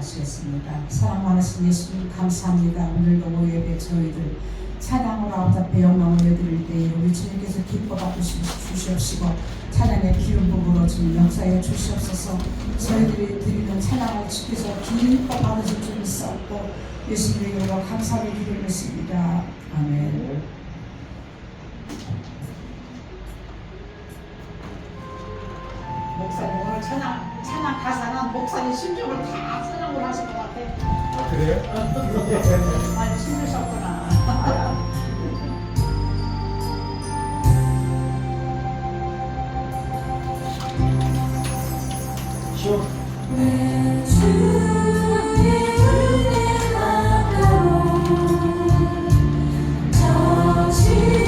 기도하시겠습니다. 사랑 많으신 예수님 감사합니다. 오늘도 우리 예배 저희들 찬양으로 앞에 영광을 올려드릴 때에 우리 주님께서 기뻐 받으시옵시고 찬양의 기름 부음으로 주님 역사에 주시옵소서. 저희들이 드리는 찬양을 주께서 기뻐 받으실 줄 믿사옵고 예수님의 이름으로 감사하게 기도했습니다. 아멘. 목사님 오늘 찬양 가사는 목사님 심정을 다 찬양을 하실 것 같아. 아, 그래요? 많이 힘드셨구나. 쉬워. 내 주의 은혜 가까워 저 십자가에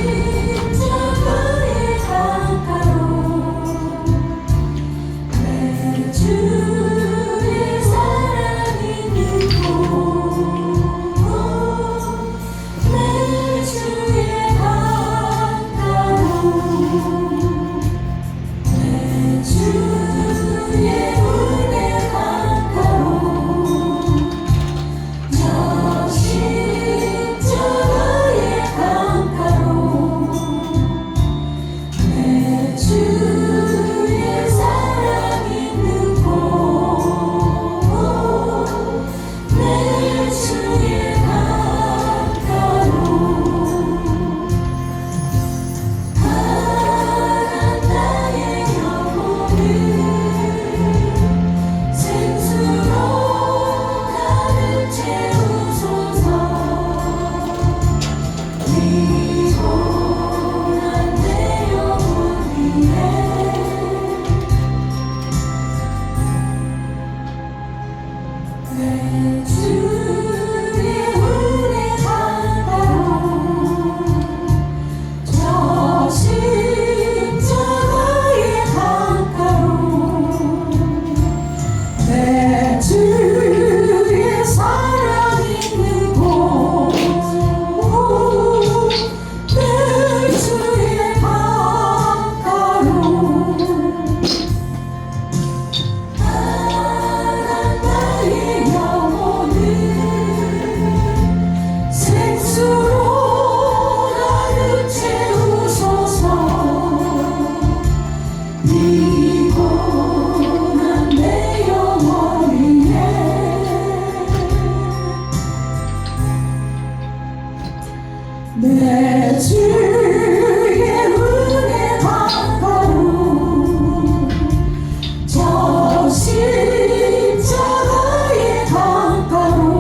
가까워 내 주의 사랑이 있고 내 주의 가까워 내 주의 내 주의 은혜 가까워 저 십자가에 가까워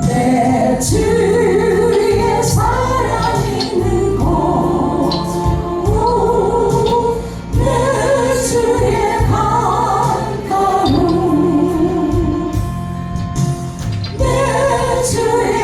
내 주의 사랑 있는 곳 내 주의 가까워 내 주의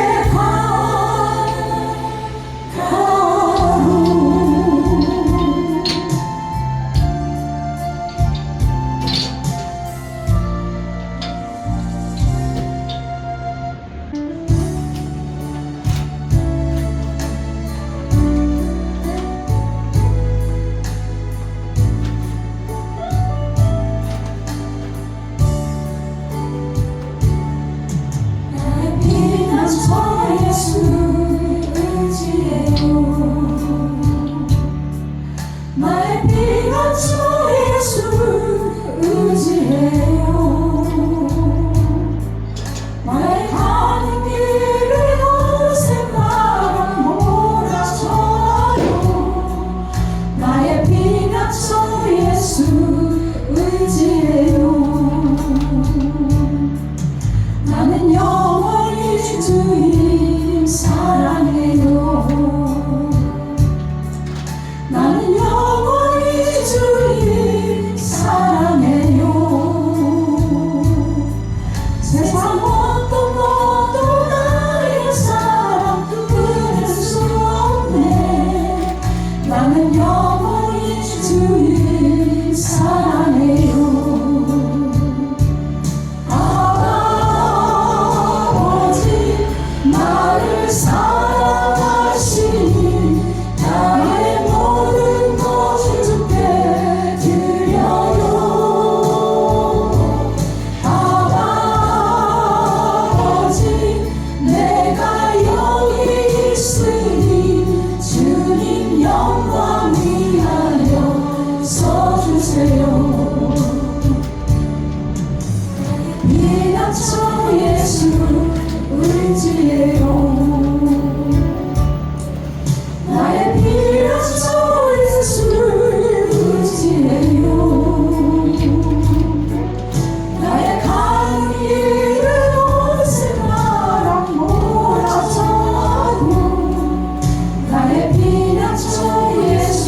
나의 피가 주 예수 의지해요 나의 가는 길을 거센 바람 몰아쳐요 나의 피가 주 예수 의지해요 나는 영원히 주님 사랑해요 나는 영원히 주님 사랑해요 세상 어떤 것도 나의 사랑 끊을 수 없네 나는 영원히 주님 사랑해요 아버지 나를 사랑하시니 나의 모든 것을 주께 드려요 피난처 예수 의지해요. 나의 피난처 예수 의지해요. 나의 가는 길을 언제나 몰아쳐도 나의 피난처 예수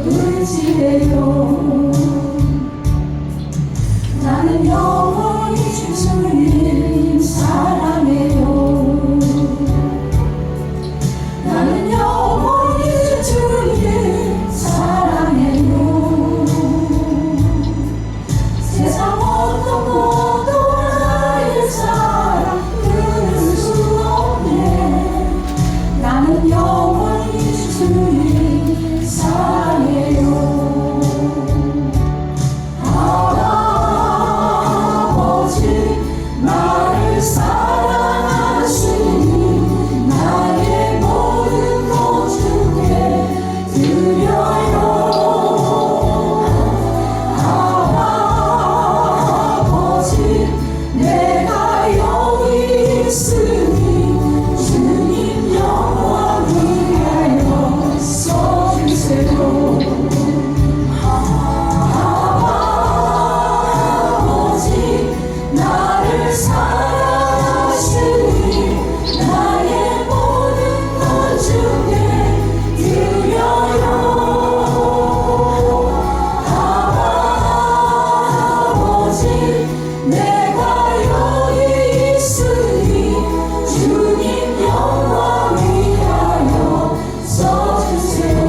의지해요. 나는 영원히 주님 사랑해요. 나는 영원히 주님 사랑해요. 세상 어떤 것도 나의 사랑 끊을 수 없네. 나는 영원히 주님 사랑해요. 아버지 나를 사랑하시니 나의 모든 것 주께 드려요. 아버지 내가 여기 있으니 주님 영광 위하여 써주세요. 아버지 나를 사랑하시니 나의 모든 것 주께 드려요. 아버지 내가 여기 있으니 주님 영광 위하여 써주세요.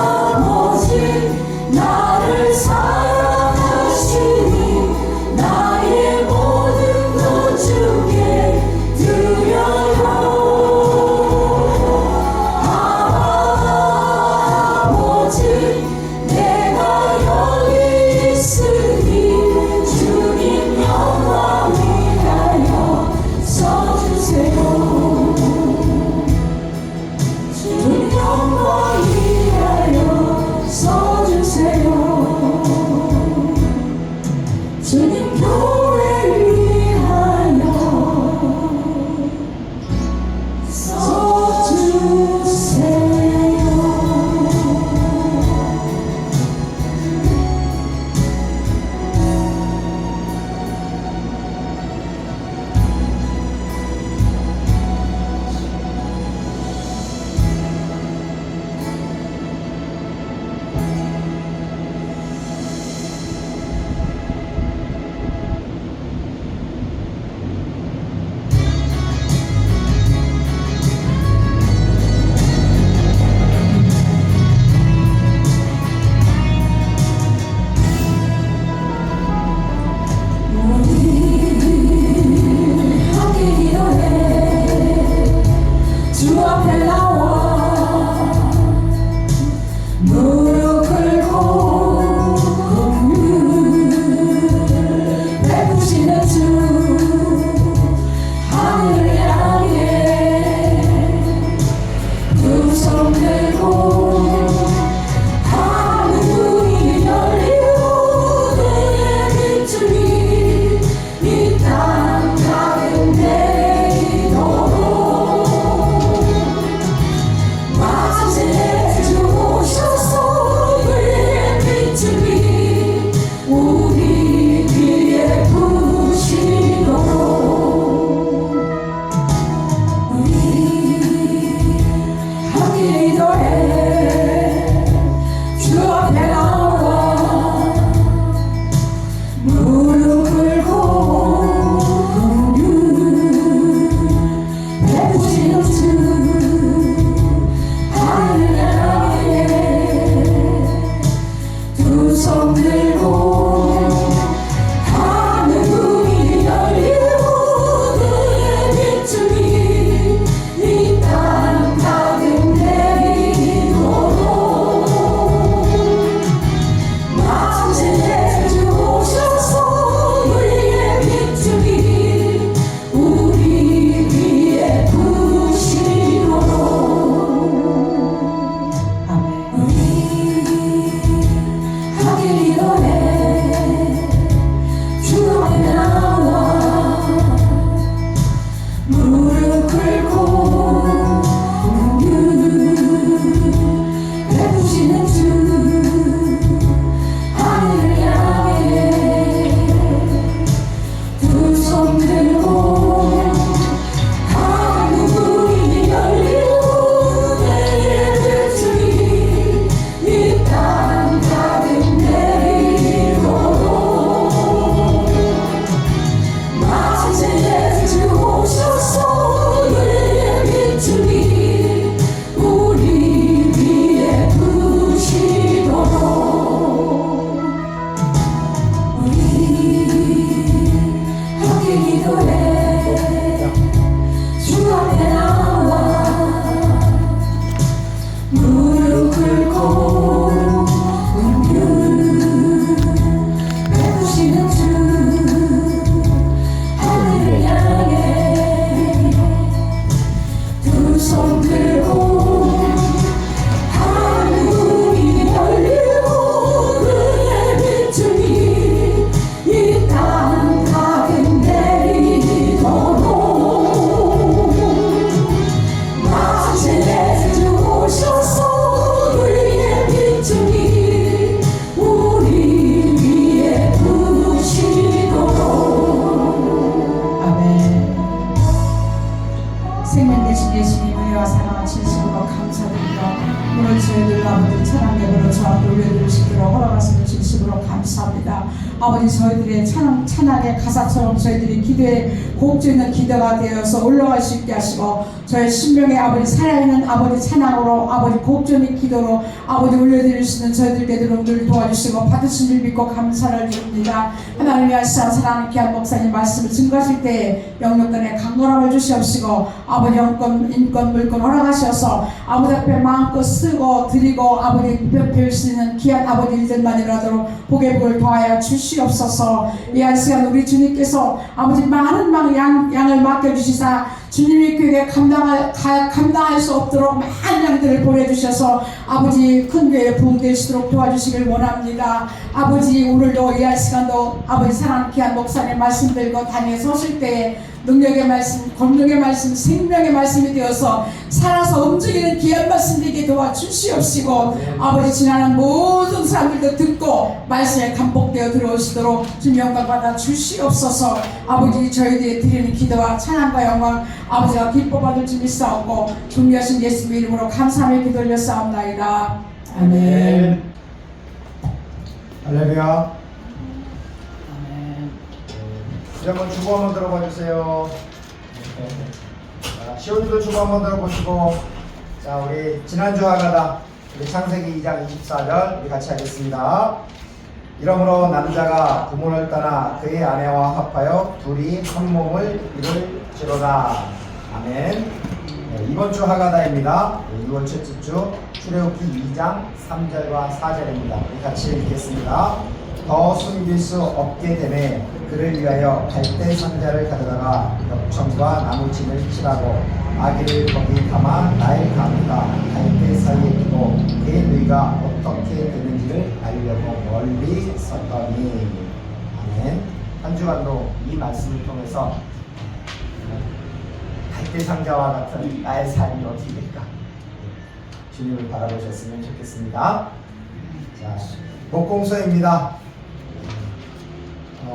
아버지 나를 사랑하시니 감사합니다. 아버지 저희들의 찬양의 가사처럼 저희들이 기도에 곡주 있는 기도가 되어서 올라갈 수 있게 하시고 저희 신명의 아버지 살아있는 아버지 찬양으로 아버지 곡주 있는 기도로 아버지 올려드릴 수 있는 저희들 되도록 늘 도와주시고 받으신 줄 믿고 감사를 드립니다. 하나님의 하시사 사랑하는 귀한 목사님 말씀을 증거하실 때에 영육간에 강건함을 주시옵시고 아버지 영권 인권 물권 허락하셔서 아버지 앞에 마음껏 쓰고 드리고 아버지 배울 수 있는 귀한 아버지 일들만이라도 복의 복을 더하여 주시옵소서. 이 한 시간 우리 주님께서 아버지 많은 양을 맡겨주시사 주님의 교회에 감당할 수 없도록 많은 양들을 보내주셔서 아버지 큰 교회에 부흥되시도록 도와주시길 원합니다. 아버지 오늘도 이 한 시간도 아버지 사랑하는 귀한 목사님 말씀 들고 단위에 서실 때에 능력의 말씀, 권능의 말씀, 생명의 말씀이 되어서 살아서 움직이는 귀한 말씀 되게 도와주시옵시고 아버지 지나는 모든 사람들도 듣고 말씀에 감복되어 들어오시도록 주님 영광 받아 주시옵소서. 아버지 저희들이 드리는 기도와 찬양과 영광 아버지가 기뻐 받을 줄 믿사옵고 존귀하신 예수님의 이름으로 감사하며 기도 올렸사옵나이다. 아멘. 할렐루야. 이제 한번 주보 한번 들어봐 주세요. 시온이도 주보 한번 들어보시고, 자 우리 지난주 하가다 우리 창세기 2장 24절 우리 같이 하겠습니다. 이러므로 남자가 부모를 떠나 그의 아내와 합하여 둘이 한 몸을 이룰지로다. 아멘. 이번 주 하가다입니다. 6월 첫째 주 출애굽기 2장 3절과 4절입니다. 우리 같이 읽겠습니다. 더 숨길 수 없게 되매 그를 위하여 갈대 상자를 가져다가 벽청과 나무침을 칠하고 아기를 거기 담아 나일 가문과 갈대 사이에 두고 그의 누이가 어떻게 되는지를 알려고 멀리 섰더니. 아멘. 한 주간도 이 말씀을 통해서 갈대 상자와 같은 나의 삶이 어떻게 될까 주님을 바라보셨으면 좋겠습니다. 자, 목공소입니다.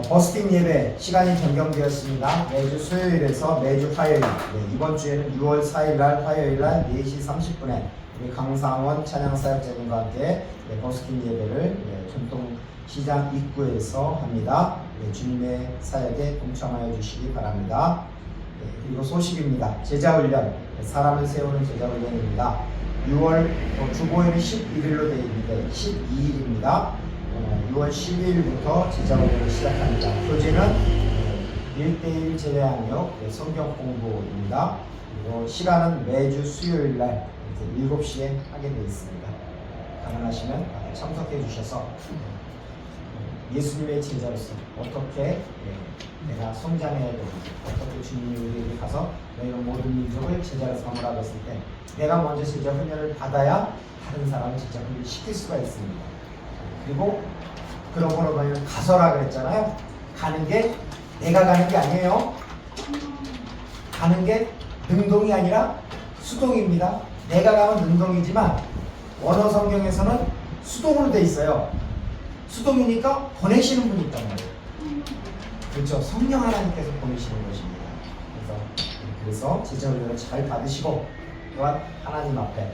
버스킹 예배 시간이 변경되었습니다. 매주 수요일에서 매주 화요일, 이번 주에는 6월 4일날 화요일날 4시 30분에 우리 강상원 찬양사역자님과 함께 버스킹 예배를 전통시장 입구에서 합니다. 주님의 사역에 동참하여 주시기 바랍니다. 그리고 소식입니다. 제자훈련, 사람을 세우는 제자훈련입니다. 6월 주보에는 11일로 되어 있는데 12일입니다. 6월 12일부터 제자훈련을 시작합니다. 교재는 1:1 제외학력 성경 공부입니다. 그리고 시간은 매주 수요일날 7시에 하게 되어 있습니다. 가능하시면 참석해 주셔서 예수님의 제자로서 어떻게 내가 성장해야 되는지, 어떻게 주님이 우리에게 가서 너희는 모든 민족을 제자로 삼으라고 했을 때 내가 먼저 제자 훈련을 받아야 다른 사람을 제자 훈련을 시킬 수가 있습니다. 그리고 그런 거로 너희는 가서라 그랬잖아요. 가는 게 내가 가는 게 아니에요. 가는 게 능동이 아니라 수동입니다. 내가 가면 능동이지만 원어 성경에서는 수동으로 돼 있어요. 수동이니까 보내시는 분이 있단 말이에요. 그렇죠. 성령 하나님께서 보내시는 것입니다. 그래서 제자훈련을 잘 받으시고 또한 하나님 앞에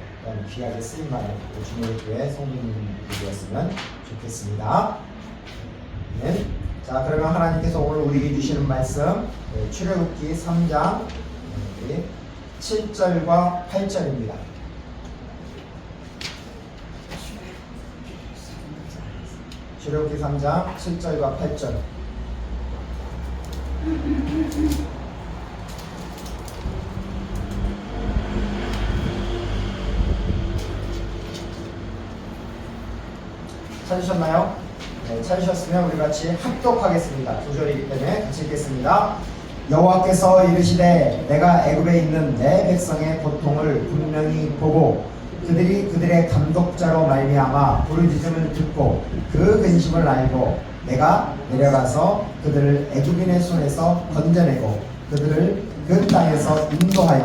귀하게 쓰임받는 주님의 교회 성도님들이 되었으면 좋겠습니다. 네. 자, 그러면 하나님께서 오늘 우리에게 주시는 말씀 출애굽기 3장 7절과 8절입니다. 출애굽기 3장 7절과 8절. 찾으셨나요? 네, 찾으셨으면 우리 같이 합독하겠습니다. 9절이기 때문에 같이 읽겠습니다. 여호와께서 이르시되 내가 애굽에 있는 내 백성의 고통을 분명히 보고 그들이 그들의 감독자로 말미암아 부르짖음을 듣고 그 근심을 알고 내가 내려가서 그들을 애굽인의 손에서 건져내고 그들을 그 땅에서 인도하여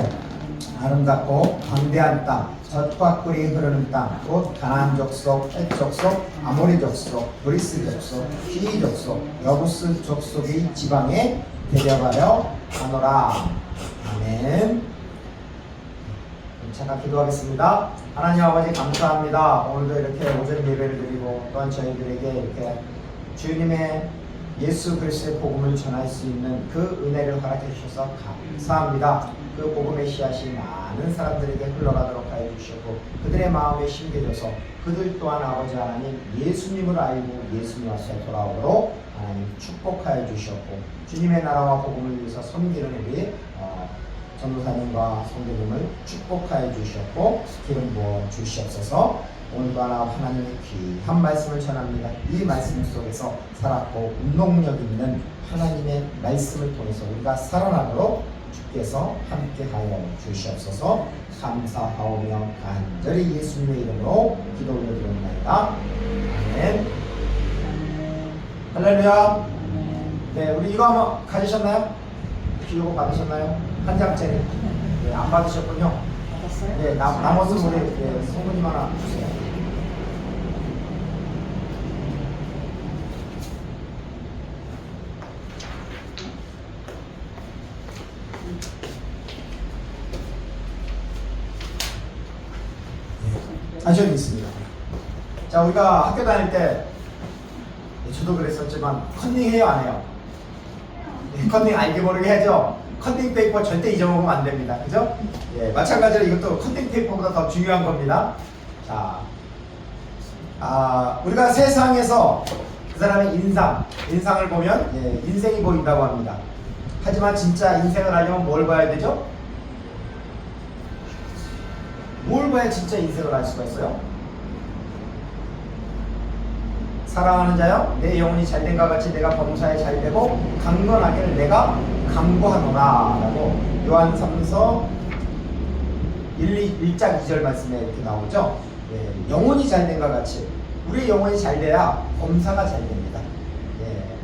아름답고 광대한 땅, 젖과 꿀이 흐르는 땅, 곧 가나안 족속, 헷 족속, 아모리 족속, 브리스 족속, 히위 족속, 여부스 족속의 지방에 데려가려 하노라. 아멘. 잠깐 기도하겠습니다. 하나님 아버지 감사합니다. 오늘도 이렇게 오전 예배를 드리고 또한 저희들에게 이렇게 주님의 예수 그리스도의 복음을 전할 수 있는 그 은혜를 허락해 주셔서 감사합니다. 그 복음의 씨앗이 많은 사람들에게 흘러가도록 하여 주셨고 그들의 마음에 심겨져서 그들 또한 아버지 하나님 예수님을 알고 예수님 앞에 돌아오도록 하나님 축복하여 주셨고 주님의 나라와 복음을 위해서 섬기는 우리 전도사님과 성도님을 축복하여 주셨고 기름 부어 주시옵소서. 오늘도 하나님의 귀한 말씀을 전합니다. 이 말씀 속에서 살았고 운동력 있는 하나님의 말씀을 통해서 우리가 살아나도록 주께서 함께하여 주시옵소서. 감사하오며 간절히 예수님의 이름으로 기도 올려드립니다. 아멘. 할렐루야. 네, 우리 이거 한번 가지셨나요? 기록 받으셨나요? 한 장짜리. 네, 안 받으셨군요. 받았어요? 네, 나머지 우리 성부님 하나 주세요. 안전이 있습니다. 자, 우리가 학교 다닐 때 저도 그랬었지만 컨닝해요, 안 해요? 네, 컨닝 알게 모르게 하죠. 컨닝 페이퍼 절대 잊어먹으면 안 됩니다. 그죠? 예, 마찬가지로 이것도 컨닝 페이퍼보다 더 중요한 겁니다. 자, 우리가 세상에서 그 사람의 인상을 보면 인생이 보인다고 합니다. 하지만 진짜 인생을 알려면 뭘 봐야 되죠? 뭘 봐야 진짜 인생을 알 수가 있어요? 사랑하는 자여, 내 영혼이 잘된과 같이 내가 범사에 잘되고 강건하기를 내가 강구하노라 라고 요한 3서 1장 2절 말씀에 이렇게 나오죠. 영혼이 잘된과 같이 우리의 영혼이 잘돼야 범사가 잘됩니다.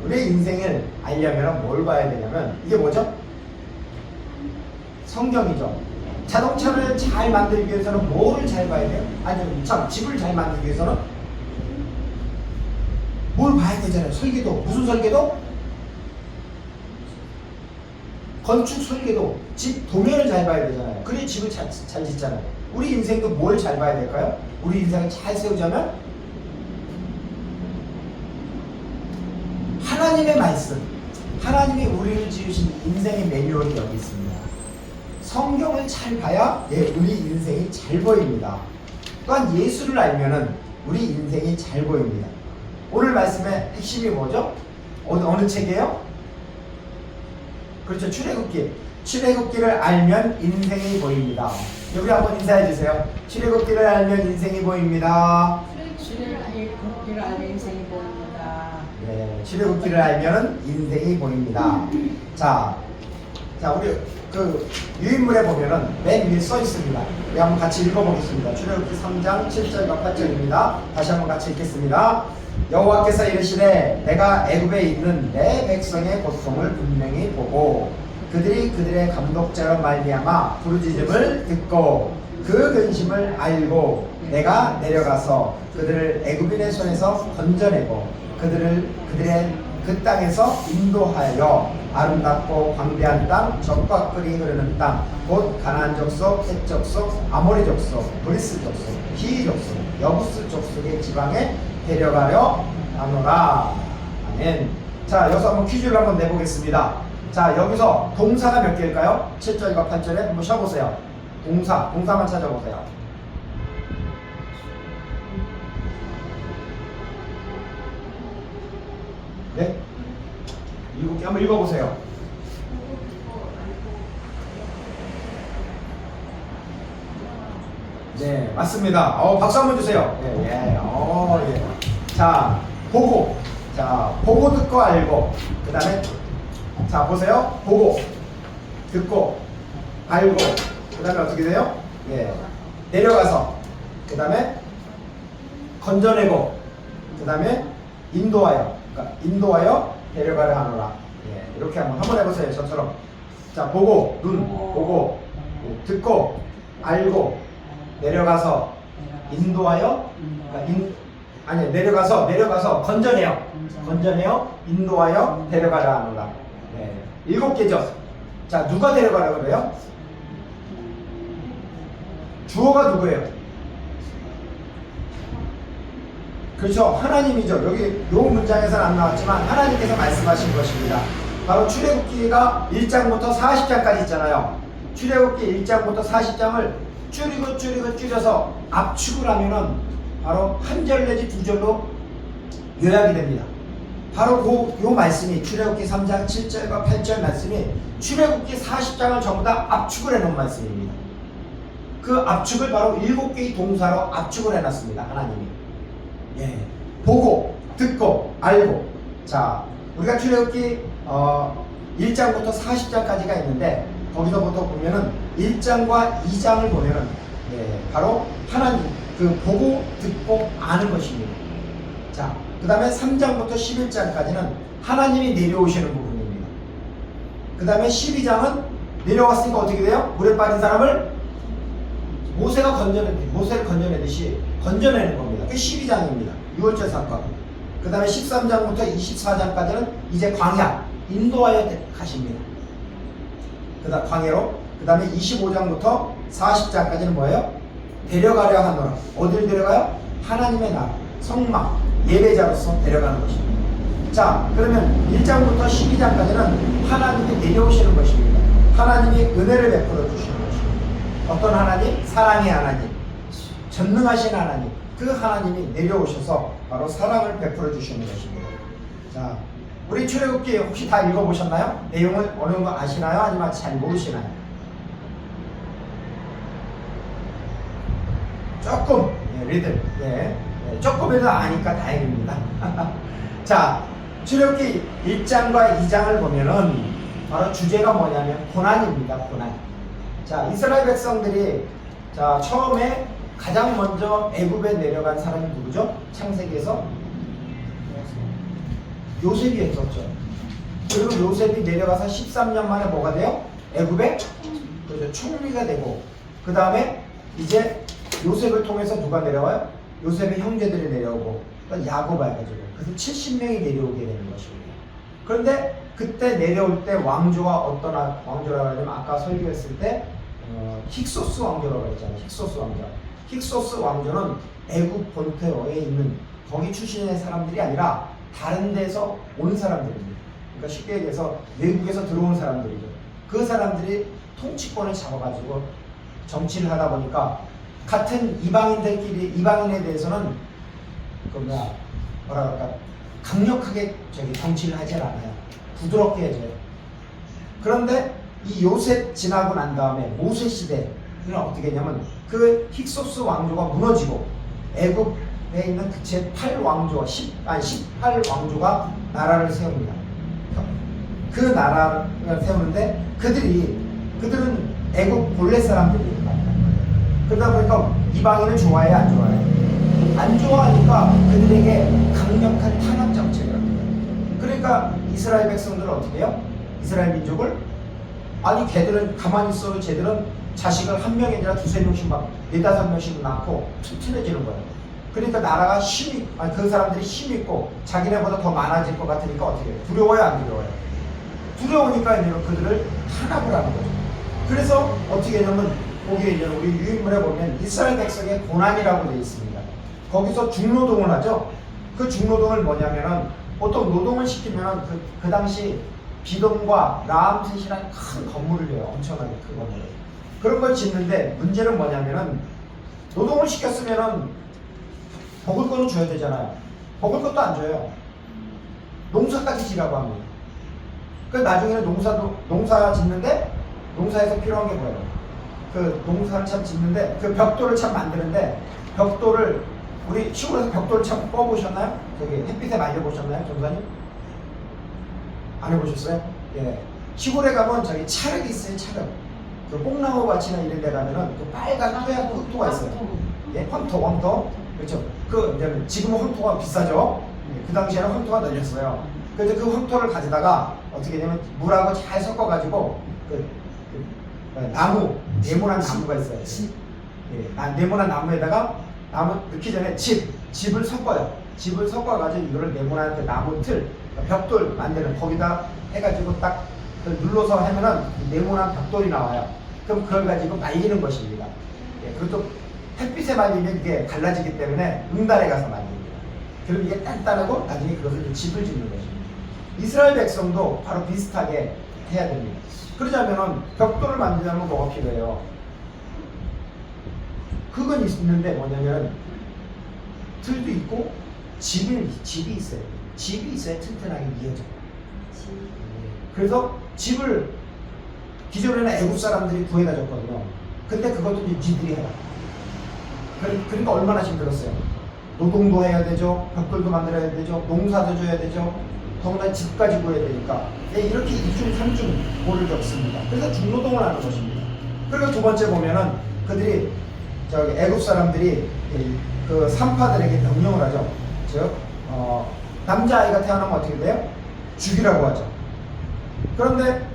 우리의 인생을 알려면 뭘 봐야 되냐면 이게 뭐죠? 성경이죠. 자동차를 잘 만들기 위해서는 뭐를 잘 봐야 돼요? 아니, 집을 잘 만들기 위해서는 뭘 봐야 되잖아요. 설계도. 무슨 설계도? 건축 설계도. 집 도면을 잘 봐야 되잖아요. 그래야 집을 잘 짓잖아요. 우리 인생도 뭘 잘 봐야 될까요? 우리 인생을 잘 세우자면 하나님의 말씀, 하나님이 우리를 지으신 인생의 매뉴얼이 여기 있습니다. 성경을 잘 봐야 우리 인생이 잘 보입니다. 또한 예수를 알면은 우리 인생이 잘 보입니다. 오늘 말씀의 핵심이 뭐죠? 어느 책이에요? 그렇죠. 출애굽기. 출애굽기를 알면 인생이 보입니다. 여기 한번 인사해 주세요. 출애굽기를 알면 인생이 보입니다. 출애굽기를 알면 인생이 보입니다. 네, 출애굽기를 알면 인생이 보입니다. 자, 우리 그 유인물에 보면은 맨 위에 써 있습니다. 우리 한번 같이 읽어보겠습니다. 출애굽기 3장 7절과 8절입니다. 다시 한번 같이 읽겠습니다. 여호와께서 이르시되 내가 애굽에 있는 내 백성의 고통을 분명히 보고 그들이 그들의 감독자로 말미암아 부르짖음을 듣고 그 근심을 알고 내가 내려가서 그들을 애굽인의 손에서 건져내고 그들의 그 땅에서 인도하여 아름답고 광대한 땅, 젖과 꿀이 흐르는 땅, 곧 가나안 족속, 헷 족속, 아모리 족속, 브리스 족속, 히위 족속, 여부스 족속의 지방에 데려가려 하노라. 아멘. 자, 여기서 한번 퀴즈를 한번 내보겠습니다. 자, 여기서 동사가 몇 개일까요? 7절과 8절에 한번 쉬어보세요. 동사만 찾아보세요. 네? 7개 한번 읽어보세요. 네, 맞습니다. 박수 한번 주세요. 예. 자, 보고. 자, 보고 듣고 알고. 그 다음에, 자, 보세요. 보고, 듣고, 알고. 그 다음에 어떻게 돼요? 내려가서. 그 다음에, 건져내고. 그 다음에, 인도하여. 그러니까 인도하여 데려가려 하노라. 이렇게 한번 해보세요. 저처럼. 자, 보고, 눈, 보고, 듣고, 알고, 내려가서, 인도하여, 그러니까 내려가서 건져내요. 인도하여 데려가려 하노라. 7개죠. 자, 누가 데려가라고 그래요? 주어가 누구예요? 그렇죠. 하나님이죠. 여기 요 문장에서는 안 나왔지만 하나님께서 말씀하신 것입니다. 바로 출애굽기가 1장부터 40장까지 있잖아요. 출애굽기 1장부터 40장을 줄여서 압축을 하면은 바로 한 절 내지 두 절로 요약이 됩니다. 바로 요 말씀이 출애굽기 3장 7절과 8절 말씀이 출애굽기 40장을 전부 다 압축을 해놓은 말씀입니다. 그 압축을 바로 7개의 동사로 압축을 해놨습니다. 하나님이. 예, 보고, 듣고, 알고. 자, 우리가 출애굽기 1장부터 40장까지가 있는데 거기서부터 보면은 1장과 2장을 보면은 바로 하나님 그 보고, 듣고, 아는 것입니다. 자, 그 다음에 3장부터 11장까지는 하나님이 내려오시는 부분입니다. 그 다음에 12장은 내려왔으니까 어떻게 돼요? 물에 빠진 사람을 모세를 건져내듯이 건져내는 겁니다. 그게 12장입니다. 6월절 사건. 그 다음에 13장부터 24장까지는 이제 광야, 인도하여 가십니다. 그 다음 광야로. 그 다음에 25장부터 40장까지는 뭐예요? 데려가려 하노라. 어디를 데려가요? 하나님의 나라, 성막, 예배자로서 데려가는 것입니다. 자, 그러면 1장부터 12장까지는 하나님이 내려오시는 것입니다. 하나님이 은혜를 베풀어 주시는 것입니다. 어떤 하나님? 사랑의 하나님, 전능하신 하나님, 그 하나님이 내려오셔서 바로 사랑을 베풀어 주시는 것입니다. 자, 우리 출애굽기 혹시 다 읽어보셨나요? 내용을 어느 정도 아시나요? 아니면 잘 모르시나요? 조금, 리들, 조금이라도 아니까 다행입니다. 자, 출애굽기 1장과 2장을 보면은 바로 주제가 뭐냐면 고난입니다. 고난. 자, 이스라엘 백성들이 자 처음에 가장 먼저 애굽에 내려간 사람이 누구죠? 창세기에서 요셉이 했었죠. 그리고 요셉이 내려가서 13년 만에 뭐가 돼요? 애굽의 그렇죠. 총리가 되고, 그 다음에 이제 요셉을 통해서 누가 내려와요? 요셉의 형제들이 내려오고 야곱 해가지고 그래서 70명이 내려오게 되는 것입니다. 그런데 그때 내려올 때 왕조가 어떤 왕조라고 하냐면 아까 설교했을 때 힉소스 왕조라고 했잖아요. 힉소스 왕조. 힉소스 왕조는 애굽 본토에 있는 거기 출신의 사람들이 아니라 다른 데서 온 사람들입니다. 그러니까 쉽게 얘기해서 외국에서 들어온 사람들이죠. 그 사람들이 통치권을 잡아가지고 정치를 하다 보니까 같은 이방인에 대해서는 뭐라 그럴까 강력하게 정치를 하지 않아요. 부드럽게 해줘요. 그런데 이 요셉 지나고 난 다음에 모세 시대는 어떻게 했냐면 그 힉소스 왕조가 무너지고 애굽에 있는 그 제8왕조 18왕조가 나라를 세웁니다. 그 나라를 세우는데 그들은 애굽 본래 사람들이에요. 그러다 보니까 이방인을 좋아해 안 좋아해? 안 좋아하니까 그들에게 강력한 탄압 정책을 합니다. 그러니까 이스라엘 백성들은 어떻게 해요? 이스라엘 민족을 아니 걔들은 가만히 있어도 쟤들은 자식을 한 명이 아니라 두세 명씩 막 네다섯 명씩 낳고 튼튼해지는 거예요. 그러니까 나라가 그 사람들이 힘있고 자기네보다 더 많아질 것 같으니까 어떻게 해요? 두려워요 안 두려워요? 두려우니까 이제 그들을 탄압을 하는 거죠. 그래서 어떻게 하냐면 거기에 이제 우리 유인물에 보면 이스라엘 백성의 고난이라고 되어 있습니다. 거기서 중노동을 하죠. 그 중노동을 뭐냐면은 보통 노동을 시키면은 그 당시 비돔과 라암셋이라는 큰 건물을 해요. 엄청나게 큰 건물을. 그런 걸 짓는데 문제는 뭐냐면은 노동을 시켰으면은 먹을 거는 줘야 되잖아요. 먹을 것도 안 줘요. 농사까지 지라고 합니다. 그 나중에는 농사 짓는데 농사에서 필요한 게 뭐예요? 그 농사를 참 짓는데 그 벽돌을 참 만드는데 벽돌을 우리 시골에서 벽돌을 참 꺼보셨나요? 저기 햇빛에 말려보셨나요? 전사님? 안 해보셨어요? 예. 시골에 가면 저기 찰흙이 있어요. 찰흙. 그 뽕나무 밭이나 이런 데 가면은 그 빨간 하얀 황토가 있어요. 예, 황토. 그렇죠. 지금은 황토가 비싸죠. 예, 그 당시에는 황토가 널렸어요. 그래서 그 황토를 가져다가 어떻게 되냐면 물하고 잘 섞어가지고 나무, 네모난 나무가 있어요. 예, 네모난 나무에다가 나무 넣기 전에 집을 섞어요. 집을 섞어가지고 이거를 네모난 그 나무 틀, 벽돌 만드는 거기다 해가지고 딱 눌러서 하면은 네모난 벽돌이 나와요. 그럼 그걸 가지고 말리는 것입니다. 예, 그것도 햇빛에 말리면 이게 갈라지기 때문에 응달에 가서 말립니다. 그럼 이게 단단하고 나중에 그것을 이제 집을 짓는 것입니다. 이스라엘 백성도 바로 비슷하게 해야 됩니다. 그러자면은 벽돌을 만들려면 뭐가 필요해요? 그건 있는데 뭐냐면 틀도 있고 집이 있어요. 집이 있어야 튼튼하게 이어져요. 그래서 집을 기존에는 애국 사람들이 구해다 줬거든요. 근데 그것도 이제 니들이 해라. 그러니까 얼마나 힘들었어요. 노동도 해야 되죠. 벽돌도 만들어야 되죠. 농사도 줘야 되죠. 더구나 집까지 구해야 되니까. 이렇게 2중 3중 고를 겪습니다. 그래서 중노동을 하는 것입니다. 그리고 두 번째 보면은 그들이 애국 사람들이 그 산파들에게 명령을 하죠. 즉 남자아이가 태어나면 어떻게 돼요? 죽이라고 하죠. 그런데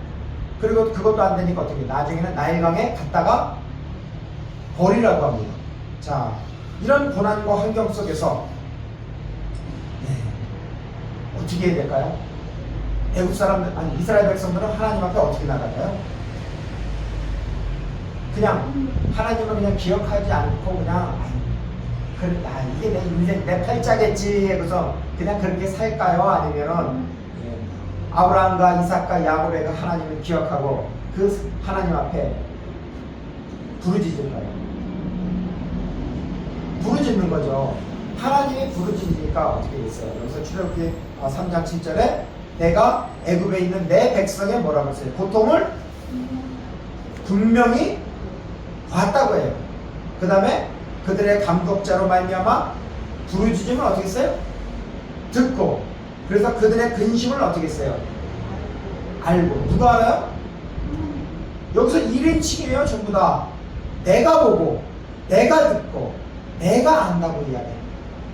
그리고 그것도 안 되니까 어떻게 해요? 나중에는 나일강에 갔다가 버리라고 합니다. 자, 이런 고난과 환경 속에서 어떻게 해야 될까요? 애국 사람들, 아니 이스라엘 백성들은 하나님 앞에 어떻게 나가나요? 그냥 하나님을 그냥 기억하지 않고 그냥 그래, 이게 내 인생 내 팔자겠지 해서 그냥 그렇게 살까요? 아니면은 아브라함과 이삭과 야곱의 하나님을 기억하고 그 하나님 앞에 부르짖을까요? 부르짖는 거죠. 하나님이 부르짖으니까 어떻게 됐어요? 여기서 출애굽기 3장 7절에 내가 애굽에 있는 내 백성의 뭐라고 했어요? 고통을 분명히 봤다고 해요. 그 다음에 그들의 감독자로 말미암아 부르짖으면 어떻게 했어요? 듣고. 그래서 그들의 근심을 어떻게 했어요? 알고. 누가 알아요? 여기서 1인칭이에요. 전부 다 내가 보고 내가 듣고 내가 안다고 이야기해요.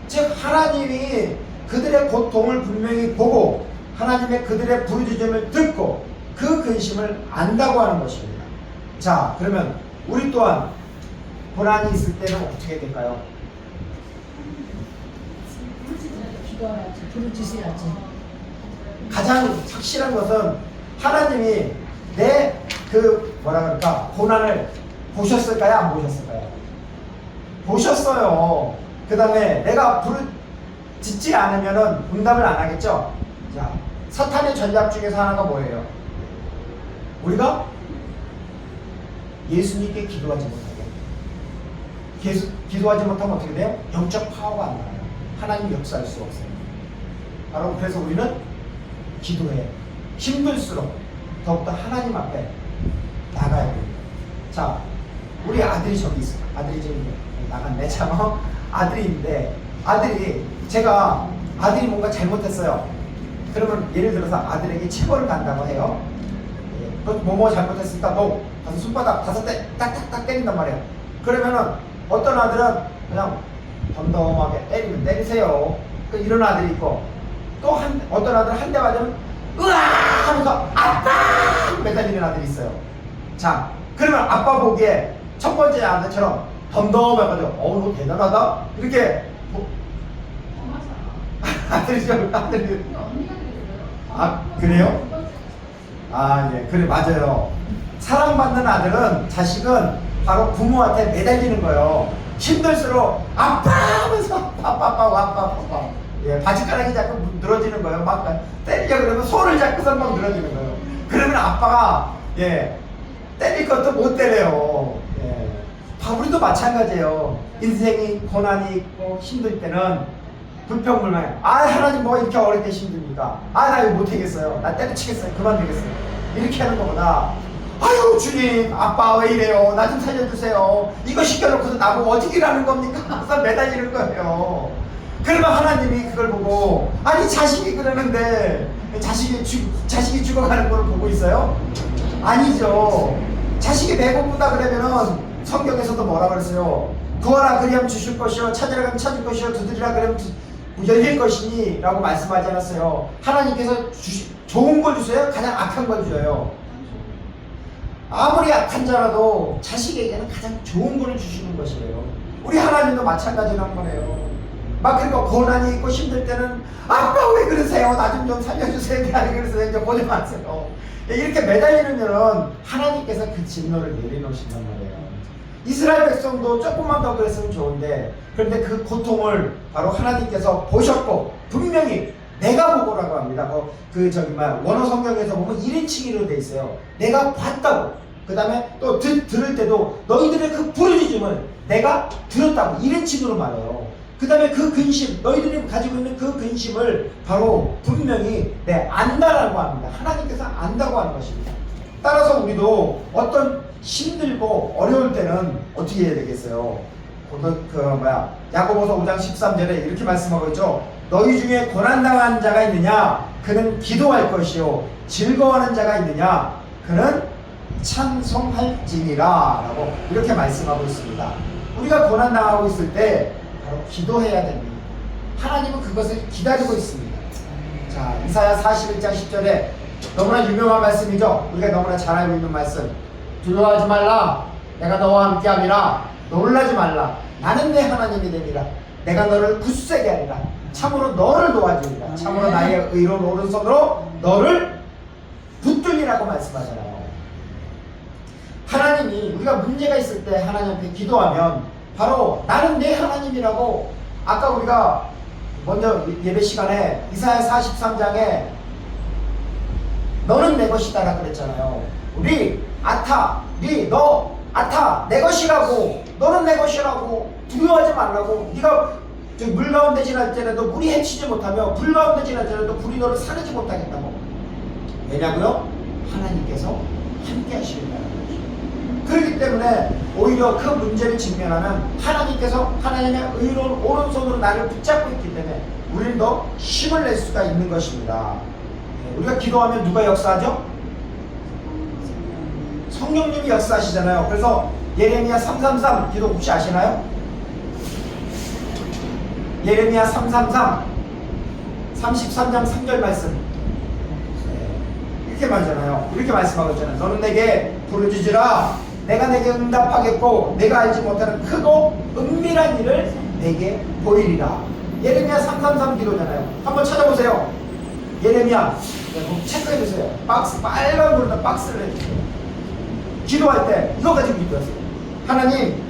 즉 하나님이 그들의 고통을 분명히 보고 하나님의 그들의 부르짖음을 듣고 그 근심을 안다고 하는 것입니다. 자, 그러면 우리 또한 고난이 있을 때는 어떻게 될까요? 기도해야지, 부르짖어야지. 가장 확실한 것은 하나님이 내 그 뭐라 그럴까 고난을 보셨을까요? 안 보셨을까요? 보셨어요. 그 다음에 내가 부르짖지 않으면은 응답을 안 하겠죠? 자, 사탄의 전략 중에서 하나가 뭐예요? 우리가 예수님께 기도하지 못하게. 기도하지 못하면 어떻게 돼요? 영적 파워가 안 나와요. 하나님 역사할 수 없어요. 바로 그래서 우리는 기도해. 힘들수록 더욱더 하나님 앞에 나가야 됩니다. 자, 우리 아들이 저기 있어요. 아들이 저기 나갔네. 참, 아들인데 제가 아들이 뭔가 잘못했어요. 그러면 예를 들어서 아들에게 체벌을 간다고 해요. 뭐뭐 잘못했으니까 너 가서 손바닥 5대 딱딱딱 때린단 말이에요. 그러면은 어떤 아들은 그냥 덤덤하게 때리면 때리세요. 이런 아들이 있고 또 어떤 아들은 한 대 맞으면 으아 하면서 아빠 매달리는 아들이 있어요. 자, 그러면 아빠 보기에 첫 번째 아들처럼 덤덤해가지고 너 대단하다 이렇게 아들이죠. 아들이 그래요? 예, 그래 맞아요. 사랑받는 아들은 자식은 바로 부모한테 매달리는 거예요. 힘들수록 아빠 하면서 아빠 예, 바지가락이 자꾸 늘어지는 거예요. 막 때리려 그러면 손을 잡고서 막 늘어지는 거예요. 그러면 아빠가 때릴 것도 못 때려요. 예. 우리도 마찬가지예요. 인생이 고난이 있고 힘들 때는 불평불만해. 하나님 뭐 이렇게 어릴 때 힘듭니까? 나 이거 못하겠어요. 나 때려치겠어요. 그만두겠어요. 이렇게 하는 것보다 아유 주님 아빠 왜 이래요? 나 좀 살려주세요. 이거 시켜놓고서 나보고 어떻게 일하는 겁니까? 항상 매달리는 거예요. 그러면 하나님이 그걸 보고 자식이 그러는데 자식이 죽어가는 걸 보고 있어요? 아니죠. 자식이 배고프다 그러면은 성경에서도 뭐라 그랬어요? 구하라 그리하면 주실 것이요 찾으라 그러면 찾을 것이요 두드리라 그러면 열릴 것이니 라고 말씀하지 않았어요. 하나님께서 좋은 걸 주세요? 가장 악한 걸 줘요? 아무리 악한 자라도 자식에게는 가장 좋은 걸 주시는 것이에요. 우리 하나님도 마찬가지란 거예요. 그리고 고난이 있고 힘들 때는 아빠 왜 그러세요? 나 좀 살려주세요. 아니 그러세요. 이제 보지 마세요. 이렇게 매달리면 하나님께서 그 진노를 내려놓으신단 말이에요. 이스라엘 백성도 조금만 더 그랬으면 좋은데, 그런데 그 고통을 바로 하나님께서 보셨고, 분명히 내가 보고라고 합니다. 원어 성경에서 보면 1인칭으로 돼 있어요. 내가 봤다고. 그 다음에 또 들을 때도 너희들의 그 부르짖음을 내가 들었다고 1인칭으로 말해요. 그 다음에 그 근심, 너희들이 가지고 있는 그 근심을 바로 분명히 안다라고 합니다. 하나님께서 안다고 하는 것입니다. 따라서 우리도 어떤 힘들고 어려울 때는 어떻게 해야 되겠어요? 야고보서 5장 13절에 이렇게 말씀하고 있죠. 너희 중에 고난당한 자가 있느냐? 그는 기도할 것이요. 즐거워하는 자가 있느냐? 그는 찬송할지니라 라고 이렇게 말씀하고 있습니다. 우리가 고난당하고 있을 때 바로 기도해야 됩니다. 하나님은 그것을 기다리고 있습니다. 자, 이사야 41장 10절에 너무나 유명한 말씀이죠. 우리가 너무나 잘 알고 있는 말씀. 두려워하지 말라. 내가 너와 함께함이라. 놀라지 말라. 나는 내 하나님이 되니라. 내가 너를 굳세게 하리라. 참으로 너를 도와주리라. 참으로 나의 의로운 오른손으로 너를 붙들리라고 말씀하잖아요. 하나님이 우리가 문제가 있을 때 하나님 앞에 기도하면 바로 나는 내 하나님이라고, 아까 우리가 먼저 예배 시간에 이사야 43장에 너는 내 것이다 라고 그랬잖아요. 너 내 것이라고, 너는 내 것이라고, 두려워하지 말라고. 네가 물 가운데 지날지라도 물이 헤치지 못하며 불 가운데 지날지라도 불이 너를 사르지 못하겠다고. 왜냐고요? 하나님께서 함께 하시겠다는 거죠. 그렇기 때문에 오히려 그 문제를 직면하는 하나님께서 하나님의 의로운 오른손으로 나를 붙잡고 있기 때문에 우리는 더 힘을 낼 수가 있는 것입니다. 우리가 기도하면 누가 역사하죠? 성령님이 역사하시잖아요. 그래서 예레미야 333 기도 혹시 아시나요? 예레미야 333 33장 3절 말씀 이렇게 말하잖아요. 이렇게 말씀하고 있잖아요. 너는 내게 부르짖으라. 내가 내게 응답하겠고 내가 알지 못하는 크고 은밀한 일을 내게 보이리라. 예레미야 333 기도잖아요. 한번 찾아보세요. 예레미야 체크해주세요. 빨간 불에다 박스를 해주세요. 기도할 때 이거 가지고 기도하세요. 하나님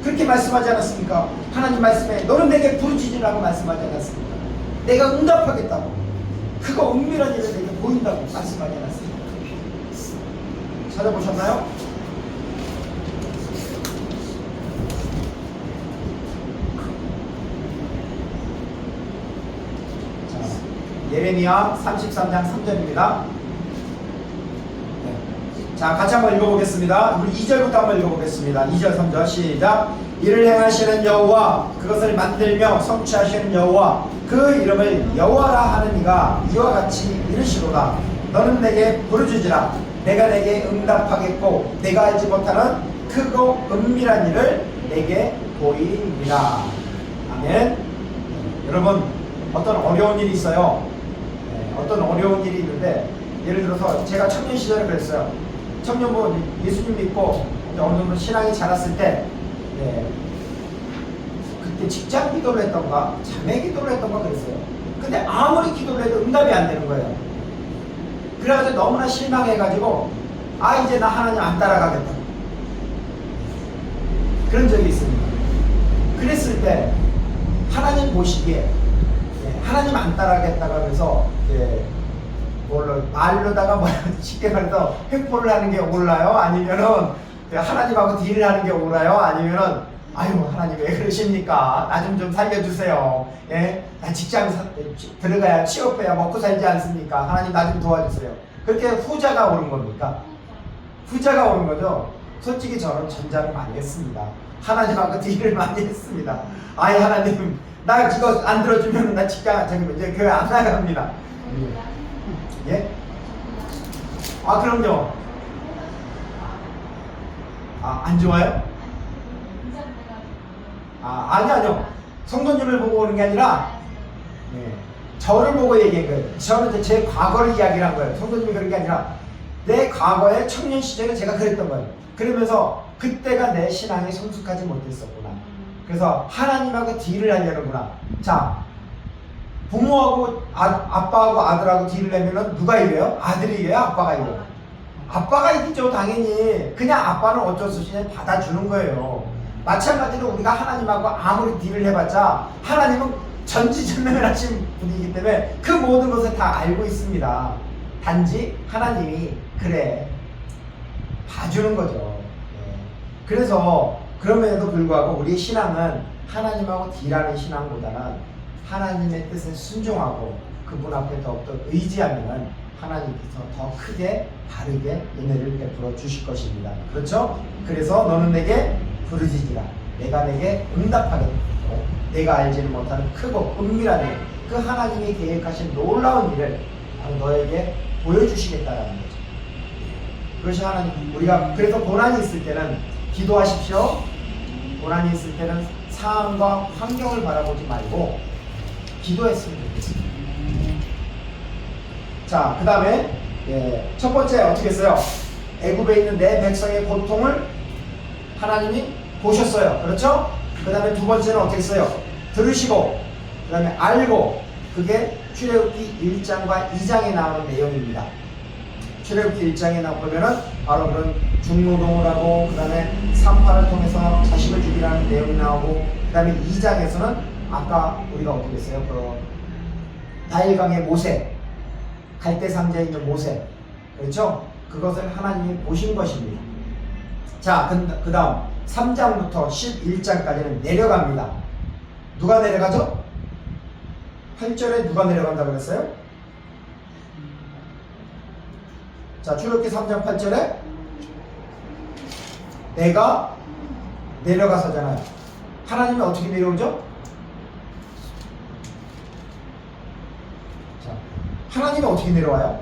그렇게 말씀하지 않았습니까? 하나님 말씀에 너는 내게 부르짖으라고 말씀하지 않았습니까? 내가 응답하겠다고, 그거 은밀한 일을 내게 보인다고 말씀하지 않았습니까? 찾아보셨나요? 자, 예레미야 33장 3절입니다. 자, 같이 한번 읽어보겠습니다. 우리 2절부터 한번 읽어보겠습니다. 2절 3절 시작. 이를 행하시는 여호와, 그것을 만들며 성취하시는 여호와, 그 이름을 여호와라 하는 이가 이와 같이 이르시로다. 너는 내게 부르짖으라. 내가 내게 응답하겠고 내가 알지 못하는 크고 은밀한 일을 내게 보이리라. 아멘. 여러분, 어떤 어려운 일이 있어요. 어떤 어려운 일이 있는데, 예를 들어서 제가 청년 시절에 그랬어요. 청년부 예수님 믿고 어느 정도 신앙이 자랐을 때, 그때 직장 기도를 했던가 자매 기도를 했던가 그랬어요. 근데 아무리 기도를 해도 응답이 안 되는 거예요. 그래가지고 너무나 실망해가지고 이제 나 하나님 안 따라가겠다 그런 적이 있습니다. 그랬을 때 하나님 보시기에 하나님 안 따라가겠다가 그래서 말로다가 쉽게 말해서 횡포를 하는 게 옳아요? 아니면은 하나님하고 딜을 하는 게 옳아요? 아니면은 아유 하나님 왜 그러십니까? 나 좀 살려주세요. 나 직장 들어가야 취업해야 먹고 살지 않습니까? 하나님 나 좀 도와주세요. 그렇게 후자가 옳은 겁니까? 후자가 옳은 거죠. 솔직히 저는 전자를 많이 했습니다. 하나님하고 딜을 많이 했습니다. 하나님 나 이거 안 들어주면 나 직장 이제 교회 안 나갑니다. 예? 그럼요. 안 좋아요? 아니요. 성도님을 보고 오는 게 아니라, 저를 보고 얘기한 거예요. 저는 이제 제 과거를 이야기를 한 거예요. 성도님이 그런 게 아니라, 내 과거의 청년 시절에 제가 그랬던 거예요. 그러면서, 그때가 내 신앙에 성숙하지 못했었구나. 그래서, 하나님하고 딜을 하려는구나. 자, 부모하고 아빠하고 아들하고 딜을 내면은 누가 이겨요? 아들이 이겨요? 아빠가 이겨요? 아빠가 이기죠, 당연히. 그냥 아빠는 어쩔 수 없이 그냥 받아주는 거예요. 마찬가지로 우리가 하나님하고 아무리 딜을 해봤자 하나님은 전지전능을 하신 분이기 때문에 그 모든 것을 다 알고 있습니다. 단지 하나님이 그래 봐주는 거죠. 그래서 그럼에도 불구하고 우리의 신앙은 하나님하고 딜하는 신앙보다는 하나님의 뜻에 순종하고 그분 앞에 더욱더 의지하면 하나님께서 더 크게 바르게 은혜를 베풀어 주실 것입니다. 그렇죠? 그래서 너는 내게 부르짖으라. 내가 내게 응답하겠고 내가 알지는 못하는 크고 은밀한 일, 그 하나님이 계획하신 놀라운 일을 바로 너에게 보여주시겠다라는 거죠. 그것이 하나님, 우리가 그래서 고난이 있을 때는 기도하십시오. 고난이 있을 때는 상황과 환경을 바라보지 말고 기도했으면 좋겠습니다. 자, 그 다음에 첫 번째 어떻게 했어요? 애굽에 있는 내 백성의 고통을 하나님이 보셨어요. 그렇죠? 그 다음에 두 번째는 어떻게 했어요? 들으시고 그 다음에 알고, 그게 출애굽기 1장과 2장에 나오는 내용입니다. 출애굽기 1장에 보면은 바로 그런 중노동을 하고 그 다음에 산파를 통해서 자식을 죽이라는 내용이 나오고, 그 다음에 2장에서는 아까 우리가 어떻게 했어요? 그 나일강의 모세, 갈대 상자에 있는 모세, 그렇죠? 그것을 하나님이 보신 것입니다. 자, 그 다음 3장부터 11장까지는 내려갑니다. 누가 내려가죠? 8절에 누가 내려간다고 그랬어요? 자, 출애굽기 3장 8절에 내가 내려가서잖아요. 하나님이 어떻게 내려오죠? 자, 하나님이 어떻게 내려와요?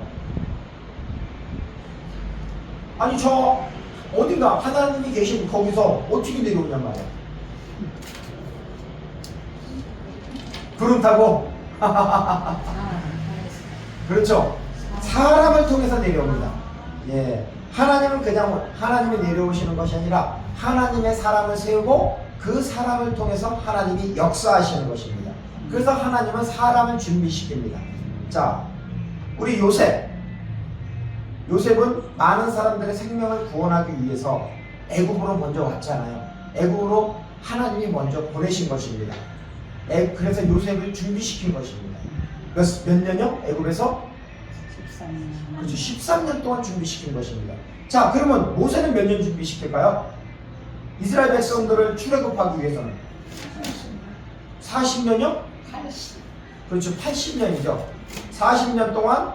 아니, 저 어딘가 하나님이 계신 거기서 어떻게 내려오냔 말이야. 구름 타고 그렇죠. 사람을 통해서 내려옵니다. 예, 하나님은 그냥 하나님이 내려오시는 것이 아니라 하나님의 사람을 세우고 그 사람을 통해서 하나님이 역사하시는 것입니다. 그래서 하나님은 사람을 준비시킵니다. 자, 우리 요셉은 많은 사람들의 생명을 구원하기 위해서 애굽으로 먼저 왔잖아요. 애굽으로 하나님이 먼저 보내신 것입니다. 그래서 요셉을 준비시킨 것입니다. 몇 년요? 애굽에서 13년. 그렇죠. 13년 동안 준비시킨 것입니다. 자, 그러면 모세는 몇 년 준비시킬까요? 이스라엘 백성들을 출애굽하기 위해서는 40년요? 80. 그렇죠. 80년이죠. 40년 동안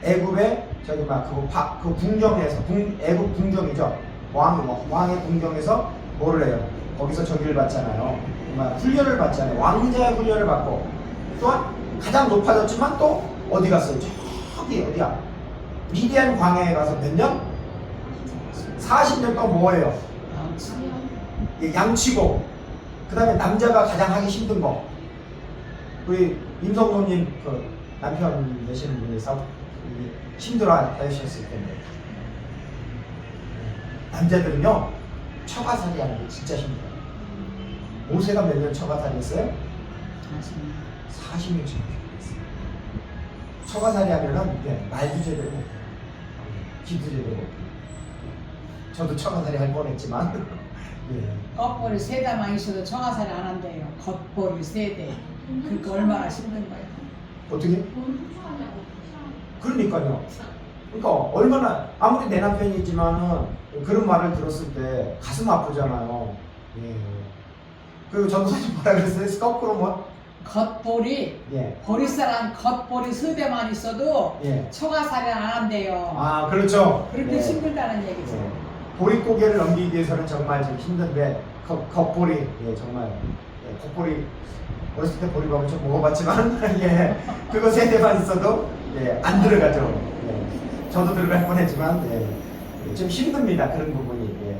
애굽의 그 궁정에서 애굽 궁정이죠. 왕의 궁정에서 뭐를 해요? 거기서 저기를 받잖아요. 훈련을 받잖아요. 왕자의 훈련을 받고, 또한 가장 높아졌지만 또 어디 갔어요? 저기 어디야? 미디안 광야에 가서 몇 년? 40년 동안 뭐예요? 양치고, 그 다음에 남자가 가장 하기 힘든 거, 우리 임성노님 그 남편 되시는 분이 힘들어 하셨을 텐데, 남자들은요 처가살이 하는 게 진짜 힘들어요. 모세가 몇 년 처가살이 했어요? 40년 처가살이. 처가살이 하면은 말도 제대로 못해요. 기도 제대로 못해요. 저도 처가살이 할 뻔했지만 겉벌이 3대만 있어도 청아살이 안 한대요. 겉벌이 3대. 그러니까 얼마나 힘든 거예요. 어떻게? 그러니까요. 그러니까 얼마나, 아무리 내 남편이지만은 그런 말을 들었을 때 가슴 아프잖아요. 예. 그리고 전도사님 뭐라 그랬어요? 거꾸로 뭐? 겉벌이 예. 보리쌀한 겉벌이 3대만 있어도 예. 청아살이 안 한대요. 아, 그렇죠. 그렇게 예. 힘들다는 얘기죠. 예. 보릿고개를 넘기기 위해서는 정말 좀 힘든데, 겉보리, 예, 정말. 예, 겉보리, 어렸을 때 보리밥을 좀 먹어봤지만, 예, 그거 3대만 있어도, 예, 안 들어가죠. 예, 저도 들어갈 뻔했지만, 예, 좀 힘듭니다. 그런 부분이. 예.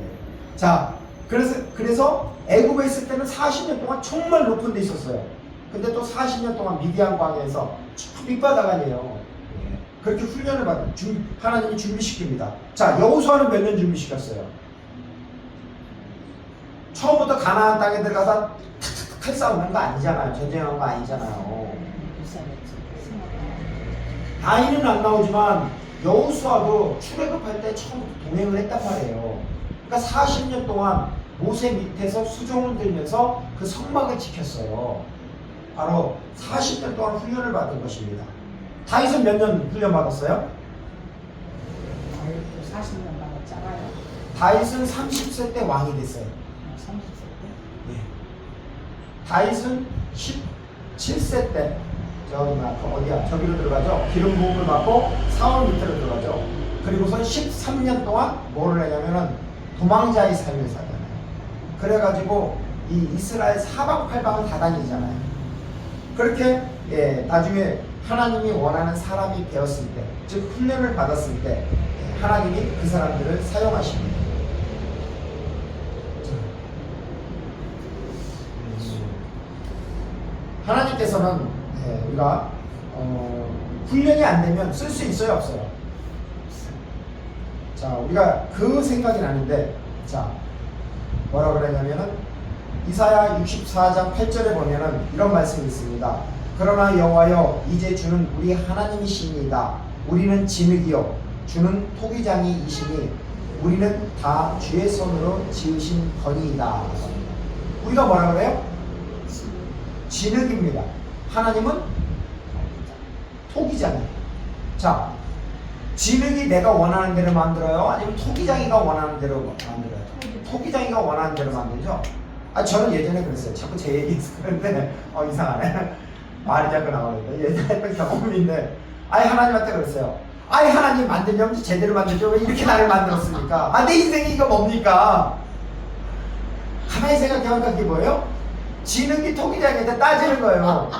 자, 그래서 애굽에 있을 때는 40년 동안 정말 높은 데 있었어요. 근데 또 40년 동안 미디안 광야에서 쭉 밑바닥 아니에요. 예, 그렇게 훈련을 받은 하나님이 준비시킵니다. 자, 여호수아는 몇 년 준비시켰어요? 처음부터 가나안 땅에 들어가서 칼싸움한 거 아니잖아요. 전쟁한 거 아니잖아요. 나이는 안 나오지만 여호수아도 출애굽할 때 처음부터 동행을 했단 말이에요. 그러니까 40년 동안 모세 밑에서 수종을 들면서 그 성막을 지켰어요. 바로 40년 동안 훈련을 받은 것입니다. 다윗은 몇 년 훈련 받았어요? 40년 받았잖아요. 다윗은 30세 때 왕이 됐어요. 30세 때. 예. 다윗은 17세 때 어디야? 저기로 들어가죠. 기름 부음을 받고 사울 밑으로 들어가죠. 그리고선 13년 동안 뭐를 하냐면은 도망자의 삶을 살잖아요. 그래가지고 이 이스라엘 사방팔방을 다 다니잖아요. 그렇게 나중에 하나님이 원하는 사람이 되었을 때, 즉 훈련을 받았을 때 하나님이 그 사람들을 사용하십니다. 하나님께서는 우리가 훈련이 안 되면 쓸 수 있어요, 없어요? 자, 우리가 그 생각이 나는데, 자, 뭐라 그러냐면은 이사야 64장 8절에 보면은 이런 말씀이 있습니다. 그러나 여호와여, 이제 주는 우리 하나님이시니이다. 우리는 진흙이요 주는 토기장이이시니 우리는 다 주의 손으로 지으신 거니이다. 우리가 뭐라 그래요? 진흙입니다. 하나님은 토기장이에요. 자, 진흙이 내가 원하는 대로 만들어요? 아니면 토기장이가 원하는 대로 만들어요? 토기장이가 원하는 대로 만들죠? 저는 예전에 그랬어요. 자꾸 제 얘기 듣는데 이상하네. 말이 자꾸 나오는데 예전에 했던 경험인데 하나님한테 그랬어요. 하나님 만들려면 제대로 만들죠. 왜 이렇게 나를 만들었습니까? 내 인생이 이거 뭡니까? 가만히 생각해보니까 그게 뭐예요? 진흙이 토기장한테 따지는 거예요.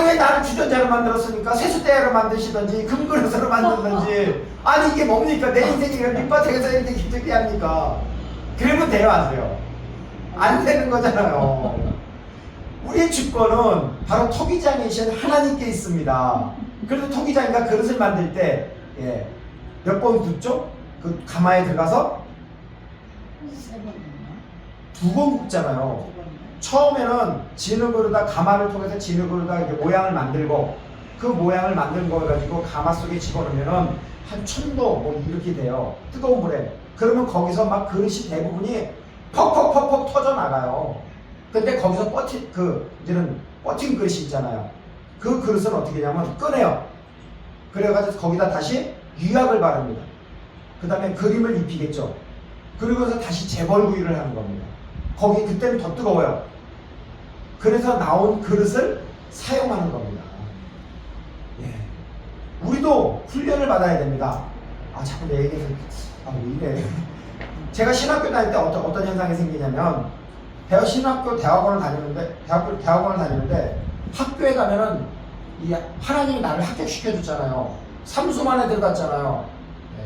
왜 나를 주전자로 만들었습니까? 세숫대야로 만드시던지 금그릇으로 만들던지 이게 뭡니까? 내 인생이 밑바닥에서 이렇게 기특해 합니까? 그러면 돼요, 안 돼요? 안 되는 거잖아요. 우리의 주권은 바로 토기장이신 하나님께 있습니다. 그래도 토기장이가 그릇을 만들 때 몇 번 굽죠? 그 가마에 들어가서 2번 굽잖아요. 처음에는 진흙으로다 가마를 통해서 진흙으로다 이렇게 모양을 만들고 그 모양을 만든 거 가지고 가마 속에 집어넣으면은 한 1000도 뭐 이렇게 돼요. 뜨거운 물에. 그러면 거기서 막 그릇이 대부분이 퍽퍽퍽퍽 터져 나가요. 근데 거기서 이제는 버틴 그릇이 있잖아요. 그 그릇은 어떻게 하냐면 꺼내요. 그래가지고 거기다 다시 유약을 바릅니다. 그 다음에 그림을 입히겠죠. 그리고서 다시 재벌구이를 하는 겁니다. 그때는 더 뜨거워요. 그래서 나온 그릇을 사용하는 겁니다. 우리도 훈련을 받아야 됩니다. 자꾸 내 얘기에서 왜 이래. 제가 신학교 다닐 때 어떤 현상이 생기냐면 신학교 대학원을 다니는데 학교에 가면은 하나님이 나를 합격시켜줬잖아요. 삼수만에 들어갔잖아요.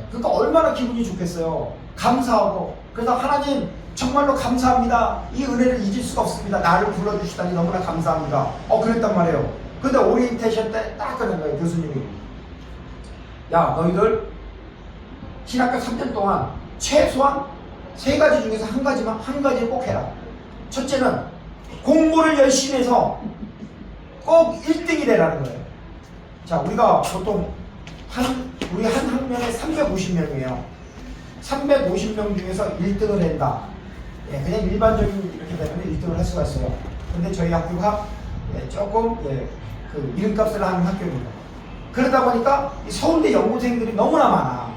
그러니까 얼마나 기분이 좋겠어요. 감사하고. 그래서 하나님 정말로 감사합니다. 이 은혜를 잊을 수가 없습니다. 나를 불러주시다니 너무나 감사합니다. 그랬단 말이에요. 근데 오리엔테이션 때 딱 그런 거예요. 교수님이 너희들 신학교 3년 동안 최소한 3가지 중에서 한 가지를 꼭 해라. 첫째는 공부를 열심히 해서 꼭 1등이 되라는 거예요. 자, 우리가 보통 우리 한 학년에 350명이에요. 350명 중에서 1등을 한다. 그냥 일반적인 이렇게 되면 1등을 할 수가 있어요. 근데 저희 학교가 조금 그 이름값을 하는 학교입니다. 그러다 보니까 이 서울대 연구생들이 너무나 많아.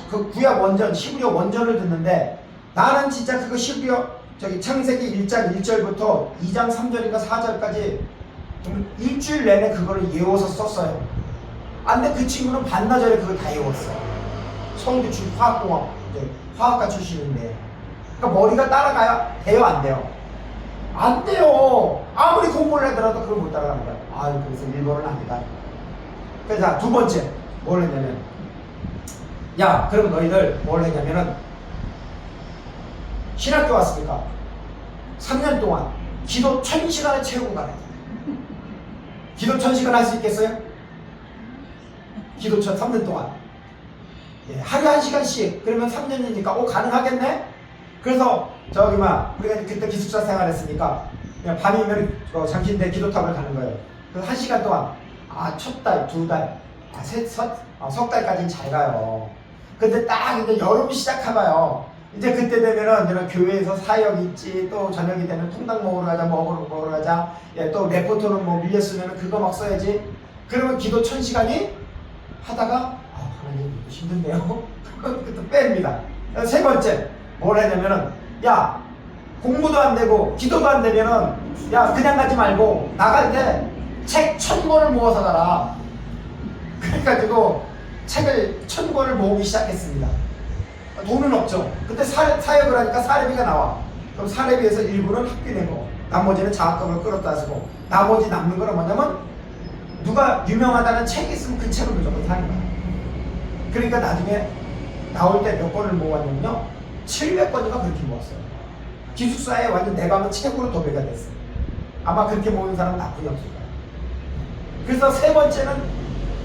그 구약 원전, 시부력 원전을 듣는데 나는 진짜 그거 시부력 창세기 1장 1절부터 2장 3절인가 4절까지 일주일 내내 그거를 외워서 썼어요. 근데 그 친구는 반나절에 그걸 다 외웠어. 서울대 화학공학, 화학과 출신인데. 그러니까 머리가 따라가야 돼요, 안 돼요? 안 돼요. 아무리 공부를 하더라도 그걸 못 따라가는 거야. 그래서 일본은 아니다. 그래서 두 번째, 뭘 했냐면, 그럼 너희들 뭘 했냐면은, 신학교 왔으니까 3년 동안 기도 1000시간을 채우고 가래. 기도 1000시간 할 수 있겠어요? 기도 3년 동안. 하루에 1시간씩. 그러면 3년이니까 가능하겠네? 그래서 우리가 그때 기숙사 생활했으니까 그냥 밤이면 장신대 기도탑을 가는 거예요. 그래서 1시간 동안 첫 달, 2달 석 달까지는 잘 가요. 근데 딱 이제 여름 시작하봐요. 이제 그때 되면은 이런 교회에서 사역 있지, 또 저녁이 되면 통닭 먹으러 가자, 먹으러 가자, 예, 또 레포트는 뭐 밀렸으면 그거 막 써야지. 그러면 기도 1000시간이 하다가 하나님 이거 힘든데요. 그것도 뺍니다. 세 번째 뭘 하냐면은 야 공부도 안 되고 기도도 안 되면은 야 그냥 가지 말고 나갈 때 책 1000권을 모아서 가라. 그래가지고 책을 1000권을 모으기 시작했습니다. 돈은 없죠. 그때 사역을 하니까 사례비가 나와. 그럼 사례비에서 일부는 학비 내고 나머지는 장학금을 끌었다 쓰고 나머지 남는 거는 뭐냐면 누가 유명하다는 책이 있으면 그 책을 무조건 사는 거야. 그러니까 나중에 나올 때 몇 권을 모았냐면요 700권인가 그렇게 모았어요. 기숙사에 완전 내 방은 책으로 도배가 됐어요. 아마 그렇게 모은 사람은 나쁘게 없을 거예요. 그래서 세 번째는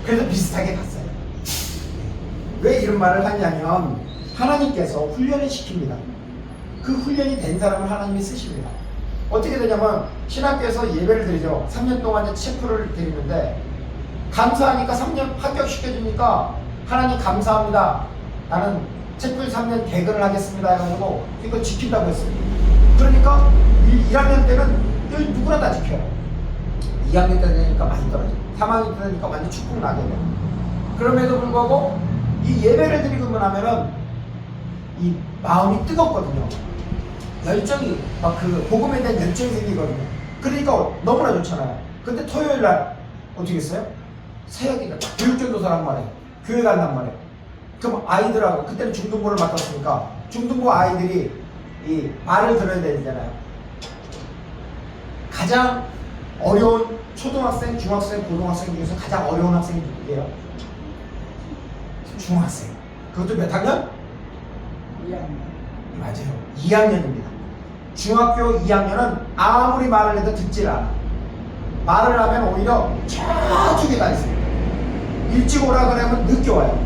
그래도 비슷하게 갔어요. 왜 이런 말을 하냐면 하나님께서 훈련을 시킵니다. 그 훈련이 된 사람을 하나님이 쓰십니다. 어떻게 되냐면 신학교에서 예배를 드리죠. 3년 동안 체프를 드리는데 감사하니까 3년 합격시켜주니까 하나님 감사합니다. 나는 체프 3년 개근을 하겠습니다 해가지고 이거 지킨다고 했어요. 그러니까 1학년 때는 누구나 다 지켜요. 2학년 때 되니까 많이 떨어져요. 3학년 때 되니까 완전 축복 나게 돼요. 그럼에도 불구하고 이 예배를 드리고 나면은 이 마음이 뜨겁거든요. 열정이 막 그 복음에 대한 열정이 생기거든요. 그러니까 너무나 좋잖아요. 근데 토요일 날 어떻게 했어요? 새벽이니까 교육전도사란 말이에요. 교회 간단 말이에요. 그럼 아이들하고 그때는 중등부를 맡았으니까 중등부 아이들이 이 말을 들어야 되잖아요. 가장 어려운 초등학생, 중학생, 고등학생 중에서 가장 어려운 학생이 누구예요? 중학생. 그것도 몇 학년? 2학년. 맞아요. 2학년입니다. 중학교 2학년은 아무리 말을 해도 듣질 않아. 말을 하면 오히려 저쪽에 가 있어요. 일찍 오라 그러면 늦게 와요.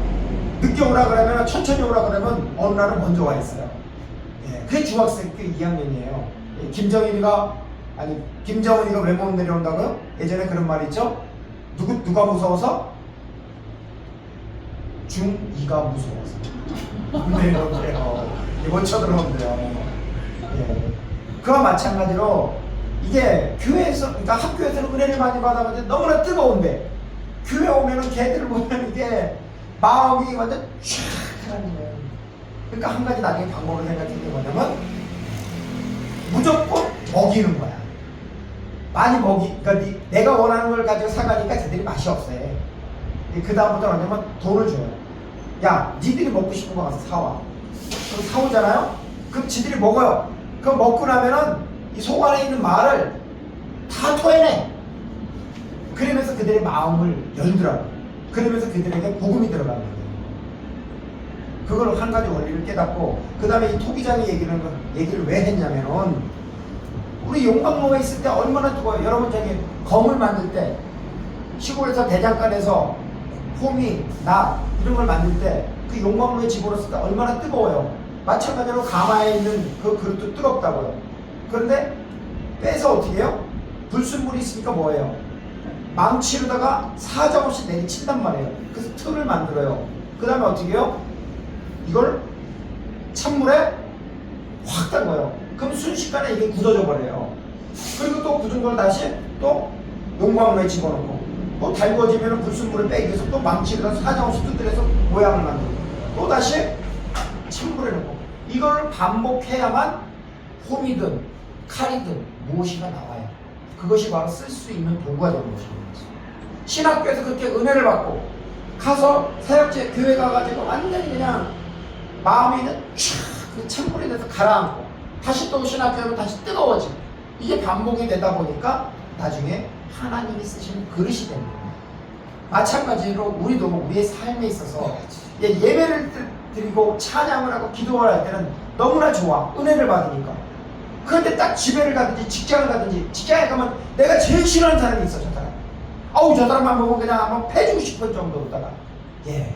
늦게 오라 그러면 천천히 오라 그러면 어느 날은 먼저 와 있어요. 예, 그게 중학생 때 2학년이에요. 예, 김정은이가 왜 못 내려온다고요? 예전에 그런 말 있죠? 누가 무서워서? 중2가 무서워서. 네, 못 쳐들어오면 돼요. 예. 그와 마찬가지로 이게 교회에서, 그러니까 학교에서는 은혜를 많이 받아봤는데 너무나 뜨거운데 교회 오면은 걔들을 보면 이게 마음이 완전 쫙 하는 거예요. 그러니까 한 가지 나중에 방법을 생각해 게 뭐냐면 무조건 먹이는 거야. 많이 그러니까 내가 원하는 걸 가지고 사가니까 쟤들이 맛이 없어요. 그 다음부터 뭐냐면 돈을 줘요. 야, 니들이 먹고 싶은 거 가서 사와. 그럼 사오잖아요? 그럼 지들이 먹어요. 그럼 먹고 나면은 이 속 안에 있는 말을 다 토해내. 그러면서 그들의 마음을 열더라고요. 그러면서 그들에게 복음이 들어가는 거예요. 그걸 한 가지 원리를 깨닫고, 그 다음에 이 토기장이 얘기를 왜 했냐면은, 우리 용광로에 있을 때 얼마나 뜨거워요. 여러분 저기 검을 만들 때, 시골에서 대장간에서 호미, 낫 이런 걸 만들 때 그 용광로에 집어넣었을 때 얼마나 뜨거워요. 마찬가지로 가마에 있는 그 그릇도 뜨겁다고요. 그런데 빼서 어떻게 해요? 불순물이 있으니까 뭐예요? 망치로다가 사정없이 내리친단 말이에요. 그래서 틀을 만들어요. 그 다음에 어떻게 해요? 이걸 찬물에 확 담궈요. 그럼 순식간에 이게 굳어져 버려요. 그리고 또 굳은 걸 다시 또 용광로에 집어넣고 또 달궈지면 불순물을 빼기 위해서 또 망치로다 사정없이 두드려서 모양을 만들고 또 다시 찬물에 넣고 이걸 반복해야만 홈이든 칼이든 무엇이가 나와요. 그것이 바로 쓸 수 있는 도구가 되는 것입니다. 신학교에서 그렇게 은혜를 받고 가서 사역제 교회 가가지고 완전히 그냥 마음이 있는 촥 찬물에 대해서 가라앉고 다시 또 신학교는 다시 뜨거워지고 이게 반복이 되다 보니까 나중에 하나님이 쓰시는 그릇이 됩니다. 마찬가지로 우리도 우리의 삶에 있어서 예배를 드리고 찬양을 하고 기도를 할 때는 너무나 좋아. 은혜를 받으니까. 그런데 딱 집에를 가든지 직장을 가든지 직장에 가면 내가 제일 싫어하는 사람이 있어. 저 사람. 아우 저 사람만 보면 그냥 한번 패주고 싶을 정도로다가. 예.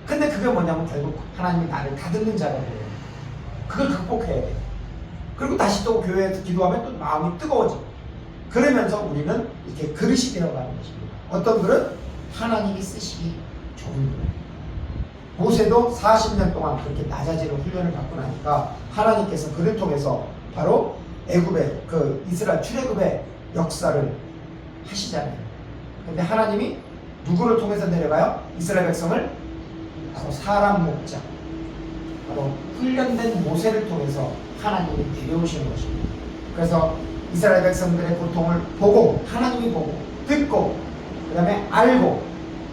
근데 그게 뭐냐면 결국 하나님이 나를 다듬는 자가 돼요. 그걸 극복해야 돼. 그리고 다시 또 교회에서 기도하면 또 마음이 뜨거워지고. 그러면서 우리는 이렇게 그릇이 되어가는 것입니다. 어떤 그릇? 하나님이 쓰시기 좋은 거예요. 모세도 40년 동안 그렇게 낮아지는 훈련을 받고 나니까 하나님께서 그를 통해서 바로 애굽의 그 이스라엘 출애굽의 역사를 하시잖아요. 근데 하나님이 누구를 통해서 내려가요? 이스라엘 백성을 바로 사람 목자, 바로 훈련된 모세를 통해서 하나님이 내려오시는 것입니다. 그래서 이스라엘 백성들의 고통을 보고, 하나님이 보고 듣고, 그 다음에 알고,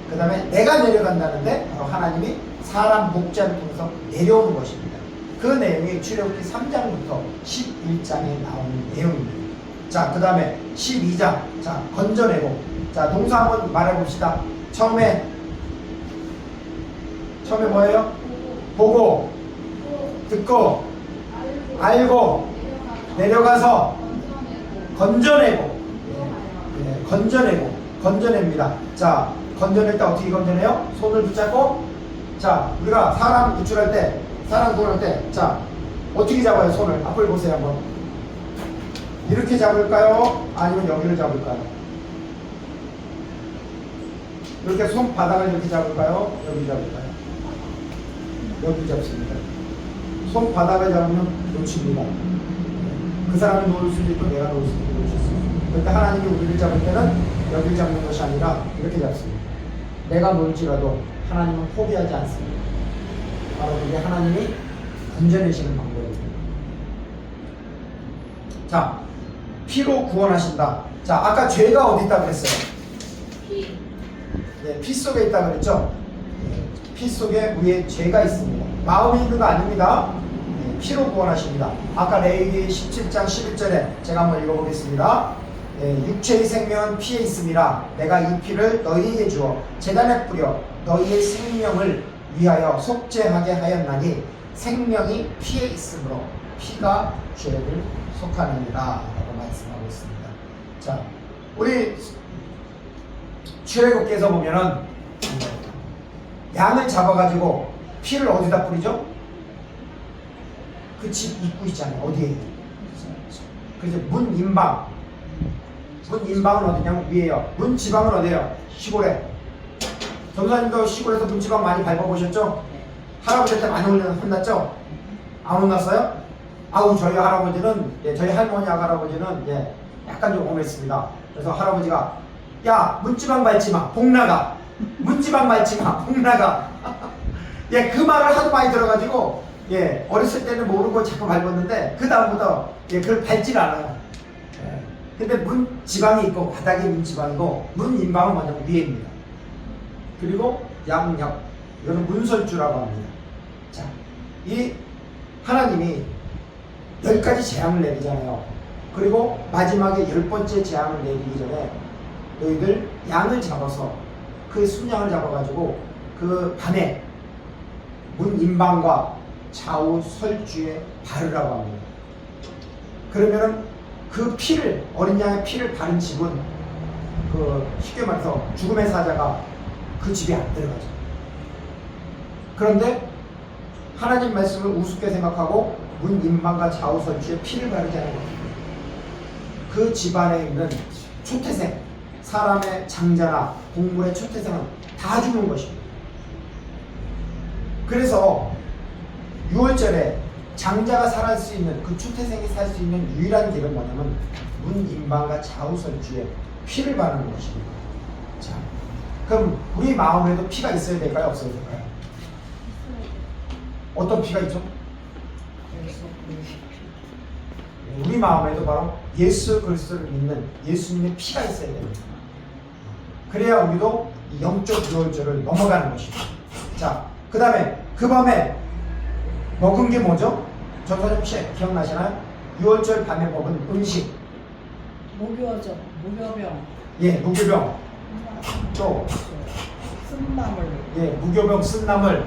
그 다음에 내가 내려간다는데 바로 하나님이 사람 목자를 통해서 내려오는 것입니다. 그 내용이 출애굽기 3장부터 11장에 나오는 내용입니다. 자, 그 다음에 12장, 자, 건져내고, 자, 동사 한번 말해봅시다. 처음에 뭐예요? 보고, 듣고, 알고, 내려가서 건져내고, 건져냅니다. 자, 건져낼 때 어떻게 건져내요? 손을 붙잡고, 자, 우리가 사람 구출할 때, 사람 구원할 때, 자, 어떻게 잡아요? 손을 앞을 보세요 한번. 이렇게 잡을까요? 아니면 여기를 잡을까요? 이렇게 손바닥을 이렇게 잡을까요? 여기 잡을까요? 여기 잡습니다. 손바닥을 잡으면 놓칩니다. 그 사람이 놓을 수도 있고 내가 놓을 수도 있고 놓칠 수 있고. 그런데 하나님이 우리를 잡을 때는 여기를 잡는 것이 아니라 이렇게 잡습니다. 내가 놓을지라도 하나님은 포기하지 않습니다. 바로 그게 하나님이 건져내시는 방법입니다. 자, 피로 구원하신다. 자, 아까 죄가 어디 있다 그랬어요? 피 속에 있다 그랬죠? 피 속에 우리의 죄가 있습니다. 마음이 있는 거 아닙니다. 피로 구원하십니다. 아까 레위기 17장 11절에 제가 한번 읽어보겠습니다. 육체의 생명은 피에 있습니다. 내가 이 피를 너희에게 주어 제단에 뿌려 너희의 생명을 위하여 속죄하게 하였나니 생명이 피에 있으므로 피가 죄를 속하느니라 라고 말씀하고 있습니다. 자, 우리 출애굽기에서 보면은 양을 잡아가지고 피를 어디다 뿌리죠? 그 집 입구 있잖아요. 어디에? 그래서 문 임방. 문 임방은 어디냐면 위에요. 문 지방은 어디에요? 시골에. 전사님도 시골에서 문 지방 많이 밟아보셨죠? 할아버지한테 많이 혼났죠? 안 혼났어요? 아우, 저희 할아버지는, 저희 할머니 할아버지는 약간 좀 엄했습니다. 그래서 할아버지가 야, 문지방 밟지 마, 복 나가. 문지방 밟지 마, 복 나가. 그 말을 하도 많이 들어가지고 어렸을 때는 모르고 자꾸 밟았는데 그 다음부터 그걸 밟질 않아요. 근데 문 지방이 있고 바닥에 문 지방이고 문 인방은 먼저 위에입니다. 그리고 양옆, 이거는 문설주라고 합니다. 자, 이 하나님이 10가지 재앙을 내리잖아요. 그리고 마지막에 10번째 재앙을 내리기 전에 너희들 양을 잡아서 그 순양을 잡아가지고 그 밤에 문 인방과 좌우 설주에 바르라고 합니다. 그러면은 그 피를, 어린 양의 피를 바른 집은 그 쉽게 말해서 죽음의 사자가 그 집에 안 들어가죠. 그런데 하나님 말씀을 우습게 생각하고 문 인방과 좌우 설주에 피를 바르지 않은 겁니다. 그 집안에 있는 초태생, 사람의 장자나 동물의 초태생은 다 죽는 것입니다. 그래서 6월절에 장자가 살 수 있는, 그 초태생이 살 수 있는 유일한 길은 뭐냐면 문 인방과 좌우 설주에 피를 바르는 것입니다. 자, 그럼 우리 마음에도 피가 있어야 될까요? 없어야 될까요? 어떤 피가 있죠? 우리 마음에도 바로 예수 그리스도를 믿는 예수님의 피가 있어야 됩니다. 그래야 우리도 영적 6월절을 넘어가는 것입니다. 자, 그 다음에 그 밤에 먹은 게 뭐죠? 전사님 혹시 기억나시나요? 6월절 밤에 먹은 음식. 무교죠. 무교병. 무교병. 또 쓴나물. 무교병 쓴나물.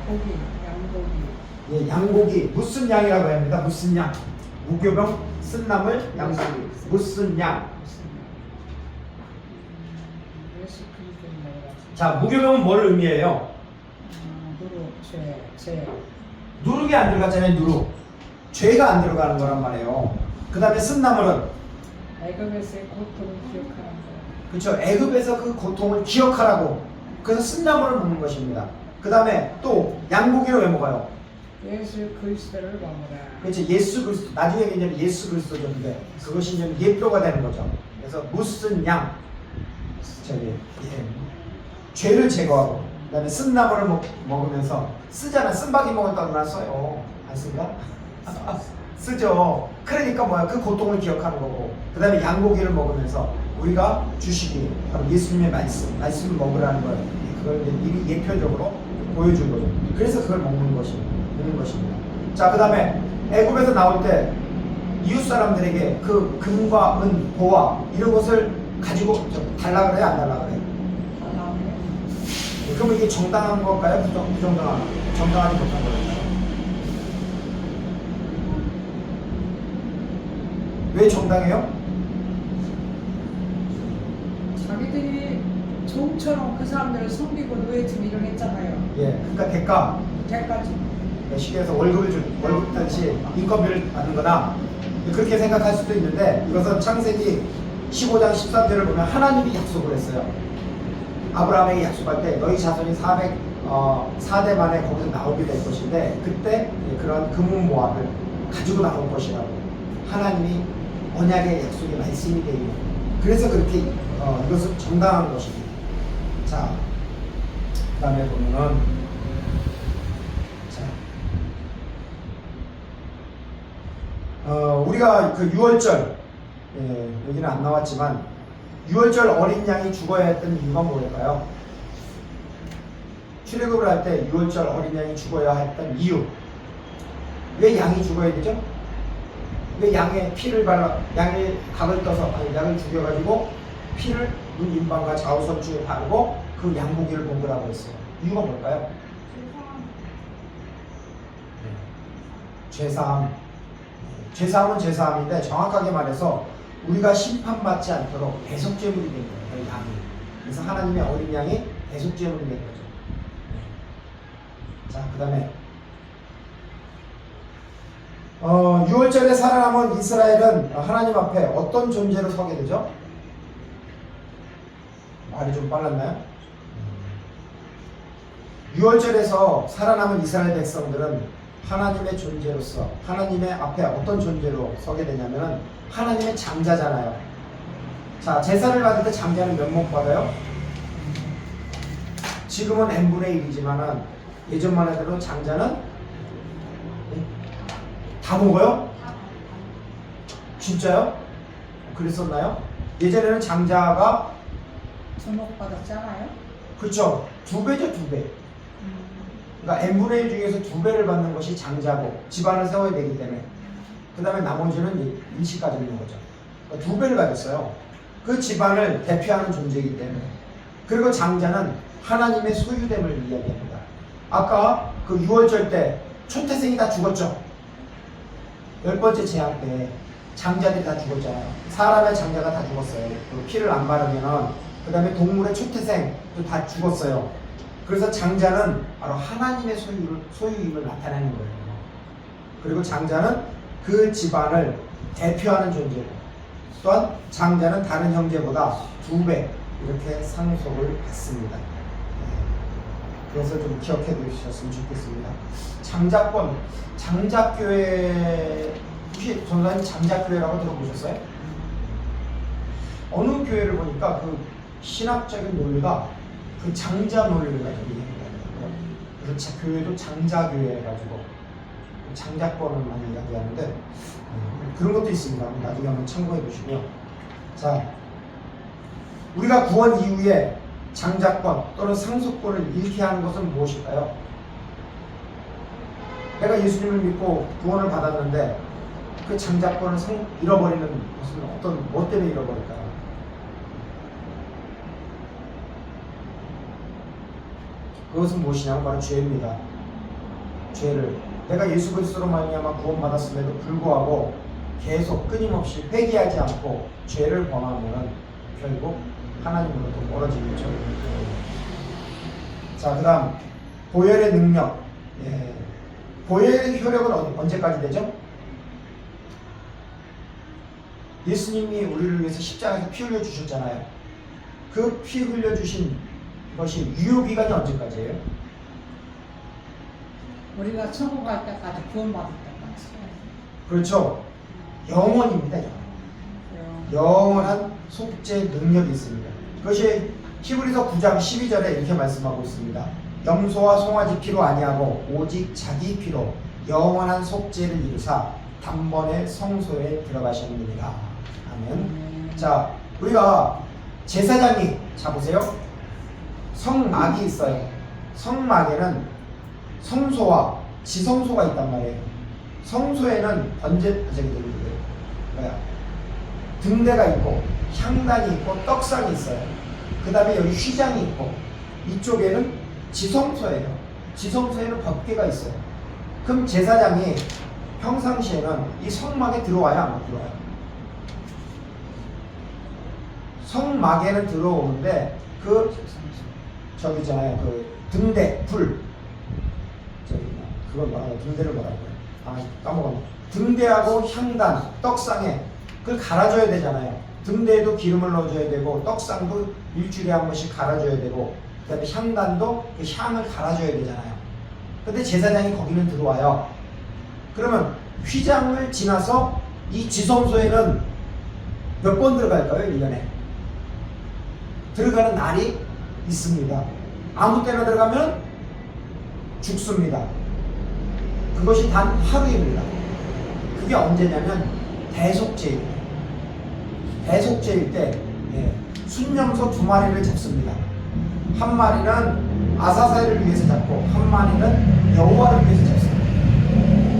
고기, 양고기. 양고기. 무슨 양이라고 합니다. 무슨 양. 무교병 쓴나물, 양고기. 무슨 양. 자, 무교병은 뭘 의미해요? 누룩, 죄. 누룩이 안 들어갔잖아요. 누룩. 죄가 안 들어가는 거란 말이에요. 그 다음에 쓴나물은 애굽에서의 고통을 기억하는 그렇죠. 애굽에서 그 고통을 기억하라고. 그래서 쓴나물을 먹는 것입니다. 그 다음에 또 양고기를 왜 먹어요? 예수 그리스도를 먹으라. 그렇죠. 예수 그리스도. 나중에 이제 예수 그리스도죠. 근데 그것이 이제 예표가 되는 거죠. 그래서 무슨 양, 죄를 제거하고, 그다음에 쓴나물을 먹으면서 쓰잖아. 쓴박이 먹었다 얼마나 써요? 안 쓴가? 쓰죠. 그러니까 뭐야? 그 고통을 기억하는 거고. 그다음에 양고기를 먹으면서 우리가 주식이 바로 예수님의 말씀을 먹으라는 걸 그걸 이제 미리 예표적으로 보여준 거죠. 그래서 그걸 먹는 것입니다. 자, 그다음에 애굽에서 나올 때 이웃 사람들에게 그 금과 은, 보화 이런 것을 가지고 달라 그래요, 안 달라 그래요? 그럼 이게 정당한 걸까요? 정당하지 못한 걸까요? 왜 정당해요? 자기들이 종처럼 그 사람들을 섬기고 노예집 일을 했잖아요. 예, 그러니까 대가 대까지. 시계에서 월급 듯이 인건비를 받는 거다. 그렇게 생각할 수도 있는데 이것은 창세기 15장 13절을 보면 하나님이 약속을 했어요. 아브라함에게 약속할 때 너희 자손이 4대 만에 거기서 나오게 될 것인데 그때 그런 금은보화를 가지고 나올 것이라고 하나님이 언약의 약속의 말씀이 되어 있는. 그래서 그렇게 이것은 정당한 것입니다. 자, 그 다음에 보면은 우리가 그 유월절, 여기는 안 나왔지만 유월절 어린 양이 죽어야 했던 이유가 뭘까요? 출애굽을 할 때 유월절 어린 양이 죽어야 했던 이유. 왜 양이 죽어야 되죠? 왜 양의 피를 양의 각을 떠서 양을 죽여가지고 피를 눈 임방과 좌우선주에 바르고 그 양고기를 먹으라고 했어요. 이유가 뭘까요? 죄사함. 죄사함은 죄사함인데 정확하게 말해서 우리가 심판받지 않도록 대속죄물이 된 거예요. 양이. 그래서 하나님의 어린 양이 대속죄물이 된 거죠. 자, 그 다음에 유월절에 살아남은 이스라엘은 하나님 앞에 어떤 존재로 서게 되죠? 말이 좀 빨랐나요? 유월절에서 살아남은 이스라엘 백성들은 하나님의 존재로서 하나님의 앞에 어떤 존재로 서게 되냐면 하나님의 장자잖아요. 자, 제사를 받을 때 장자는 몇 목 받아요? 지금은 n분의 1이지만은 예전만 해도 장자는 다 먹어요? 진짜요? 그랬었나요? 예전에는 장자가 주목받았잖아요. 그렇죠. 2배죠, 2배. 그러니까 n분의 1 중에서 2배를 받는 것이 장자고 집안을 세워야 되기 때문에 그 다음에 나머지는 일시 가지는 거죠. 그러니까 2배를 가졌어요. 그 집안을 대표하는 존재이기 때문에. 그리고 장자는 하나님의 소유됨을 이야기합니다. 아까 그 유월절 때 초태생이 다 죽었죠. 10번째 재앙 때 장자들이 다 죽었잖아요. 사람의 장자가 다 죽었어요. 그 피를 안 바르면은. 그 다음에 동물의 초태생도 다 죽었어요. 그래서 장자는 바로 하나님의 소유임을 나타내는 거예요. 그리고 장자는 그 집안을 대표하는 존재고, 또한 장자는 다른 형제보다 2배 이렇게 상속을 받습니다. 그래서 좀 기억해 두셨으면 좋겠습니다. 장자권, 장자교회, 혹시 전사님 장자교회라고 들어보셨어요? 어느 교회를 보니까 그 신학적인 논리가 그 장자 논리를 가지고 이야기하더라고요. 그래서 교회도 장자교회 해가지고 장자권을 많이 이야기하는데 그런 것도 있습니다. 나중에 한번 참고해 보시고요. 자, 우리가 구원 이후에 장자권 또는 상속권을 잃게 하는 것은 무엇일까요? 내가 예수님을 믿고 구원을 받았는데 그 장자권을 잃어버리는 것은 뭐 때문에 잃어버릴까요? 그것은 무엇이냐면 바로 죄입니다. 죄를 내가 예수 그리스도로 말미암아 구원받았음에도 불구하고 계속 끊임없이 회개하지 않고 죄를 범하면 결국 하나님으로부터 멀어지겠죠. 자, 그 다음 보혈의 능력. 보혈의 효력은 언제까지 되죠? 예수님이 우리를 위해서 십자가에서 피 흘려 주셨잖아요. 그 피 흘려주신 것이 유효기간이 언제까지예요? 우리가 천국 갈 때까지 구원받을 때까지. 그렇죠. 영원입니다. 영원한 속죄 능력이 있습니다. 그것이 히브리서 9장 12절에 이렇게 말씀하고 있습니다. 염소와 송아지 피로 아니하고 오직 자기 피로 영원한 속죄를 이루사 단번에 성소에 들어가셨느니라. 아멘. 자, 우리가 제사장이, 자 보세요. 성막이 있어요. 성막에는 성소와 지성소가 있단 말이에요. 성소에는 등대가 있고 향단이 있고 떡상이 있어요. 그 다음에 여기 휘장이 있고 이쪽에는 지성소예요. 지성소에는 법궤가 있어요. 그럼 제사장이 평상시에는 이 성막에 들어와야 안 들어와요? 성막에는 들어오는데 저기 있잖아요. 그 등대, 불. 그걸 뭐라고, 등대를 뭐라고 해요? 아, 까먹었네. 등대하고 향단, 떡상에 그걸 갈아줘야 되잖아요. 등대에도 기름을 넣어줘야 되고, 떡상도 일주일에 한 번씩 갈아줘야 되고, 그 다음에 향단도 그 향을 갈아줘야 되잖아요. 근데 제사장이 거기는 들어와요. 그러면 휘장을 지나서 이 지성소에는 몇 번 들어갈까요? 1년에? 들어가는 날이 있습니다. 아무 때나 들어가면 죽습니다. 그것이 단 하루입니다. 그게 언제냐면 대속죄일 때 순념소 2마리를 잡습니다. 한 마리는 아사사를 위해서 잡고 한 마리는 여호와를 위해서 잡습니다.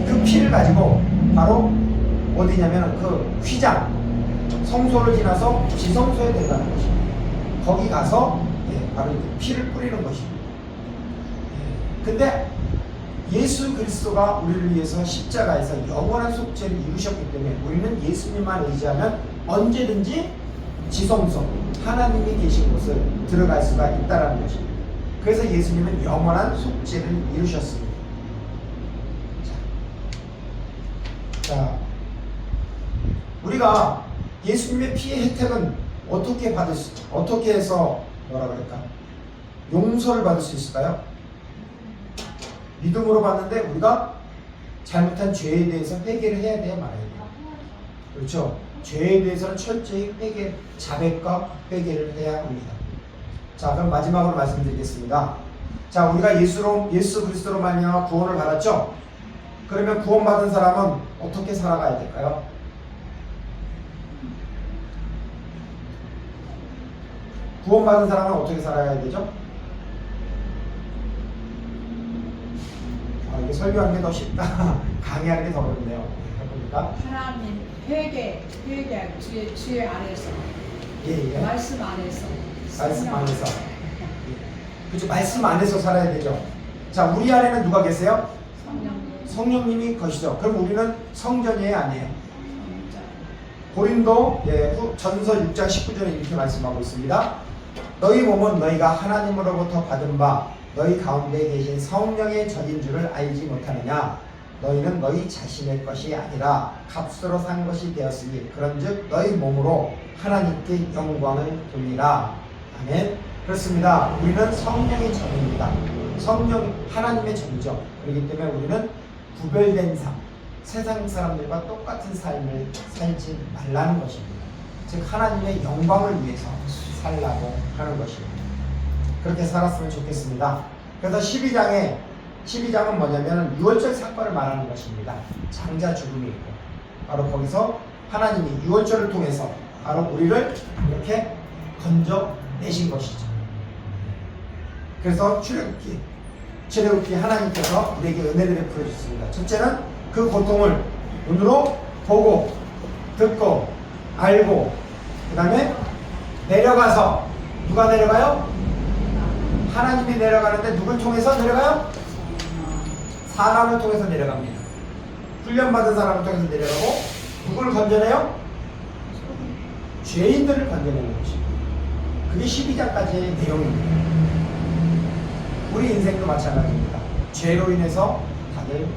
그 피를 가지고 바로 어디냐면 그 휘장 성소를 지나서 지성소에 들어가는 것입니다. 거기 가서 바로 이렇게 피를 뿌리는 것입니다. 근데 예수 그리스도가 우리를 위해서 십자가에서 영원한 속죄를 이루셨기 때문에 우리는 예수님만 의지하면 언제든지 지성소, 하나님이 계신 곳을 들어갈 수가 있다는 것입니다. 그래서 예수님은 영원한 속죄를 이루셨습니다. 자, 우리가 예수님의 피의 혜택은 어떻게 해서 뭐라 그럴까? 용서를 받을 수 있을까요? 믿음으로 받는데 우리가 잘못한 죄에 대해서 회개를 해야 돼요, 말아야 돼요. 그렇죠? 죄에 대해서는 철저히 자백과 회개를 해야 합니다. 자, 그럼 마지막으로 말씀드리겠습니다. 자, 우리가 예수 그리스도로 말미암아 구원을 받았죠? 그러면 구원받은 사람은 어떻게 살아가야 될까요? 구원받은 사람은 어떻게 살아가야 되죠? 이게 설교하는 게 더 쉽다. 강의하는 게 더 어렵네요. 해보니까. 하나님 회개 주의 안에서. 예. 말씀 안에서. 말씀 안에서. 그렇죠. 말씀 안에서 살아야 되죠. 자, 우리 안에는 누가 계세요? 성령님이 거시죠. 그럼 우리는 성전이에요, 아니에요? 고린도 전서 6장 19절에 이렇게 말씀하고 있습니다. 너희 몸은 너희가 하나님으로부터 받은 바 너희 가운데 계신 성령의 전인 줄을 알지 못하느냐? 너희는 너희 자신의 것이 아니라 값으로 산 것이 되었으니 그런즉 너희 몸으로 하나님께 영광을 돌리라. 아멘. 그렇습니다. 우리는 성령의 전입니다. 성령 하나님의 전이죠. 그렇기 때문에 우리는 구별된 삶, 세상 사람들과 똑같은 삶을 살지 말라는 것입니다. 즉 하나님의 영광을 위해서 살라고 하는 것입니다. 그렇게 살았으면 좋겠습니다. 그래서 12장은 뭐냐면 유월절 사건을 말하는 것입니다. 장자 죽음이 있고 바로 거기서 하나님이 유월절을 통해서 바로 우리를 이렇게 건져내신 것이죠. 그래서 출애굽기 하나님께서 우리에게 은혜를 베풀어 주셨습니다. 첫째는 그 고통을 눈으로 보고 듣고 알고 그 다음에 내려가서 누가 내려가요? 하나님이 내려가는데 누굴 통해서 내려가요? 사람을 통해서 내려갑니다. 훈련받은 사람을 통해서 내려가고 누굴 건져내요? 죄인들을 건져내는 것입니다. 그게 12장까지의 내용입니다. 우리 인생도 마찬가지입니다. 죄로 인해서 다들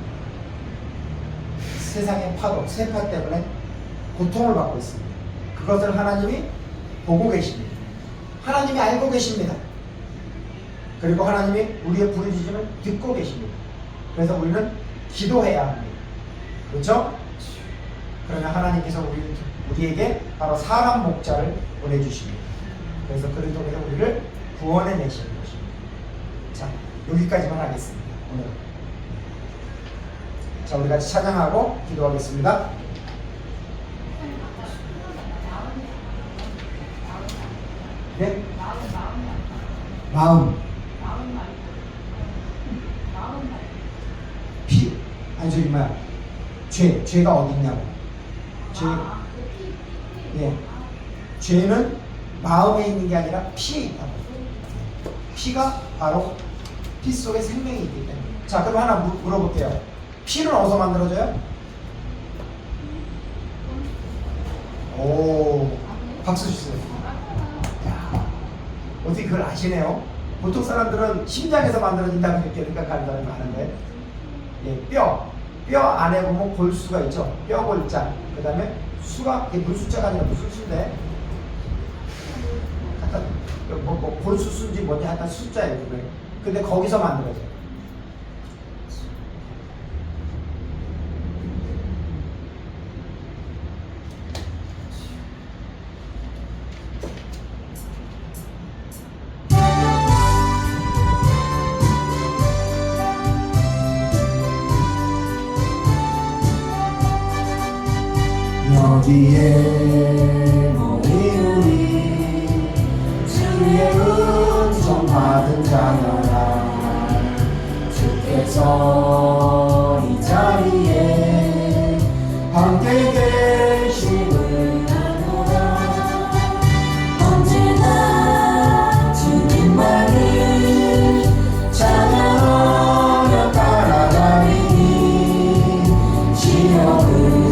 세상의 파도, 세파 때문에 고통을 받고 있습니다. 그것을 하나님이 보고 계십니다. 하나님이 알고 계십니다. 그리고 하나님이 우리의 부르짖음을 듣고 계십니다. 그래서 우리는 기도해야 합니다. 그렇죠? 그러면 하나님께서 우리에게 바로 사람 목자를 보내주십니다. 그래서 그를 통해서 우리를 구원해 내시는 것입니다. 자, 여기까지만 하겠습니다. 오늘. 자, 우리 같이 찬양하고 기도하겠습니다. 네? 마음. 피. 아니 저기 뭐야. 죄가 어디 있냐고. 예. 죄는 마음에 있는 게 아니라 피에 있다고. 피가 바로 피 속에 생명이 있기 때문에. 자, 그럼 하나 물어볼게요. 피는 어디서 만들어져요? 오, 박수 주세요. 야, 어떻게 그걸 아시네요? 보통 사람들은 심장에서 만들어진다고 이렇게 생각하는 사람이 많은데, 예, 뼈 안에 보면 골수가 있죠. 뼈골장. 그 다음에 수가, 물숫자가 아니라 무슨 수인데? 하여튼, 골수수인지 뭐지? 하여튼 숫자예요. 그게. 근데 거기서 만들어져요. 여기에 모인 우리 주의 은총 받은 자녀라 주께서 이 자리에 함께 계심을 아노라 언제나 주님만을 찬양하며 따라가리니 시험을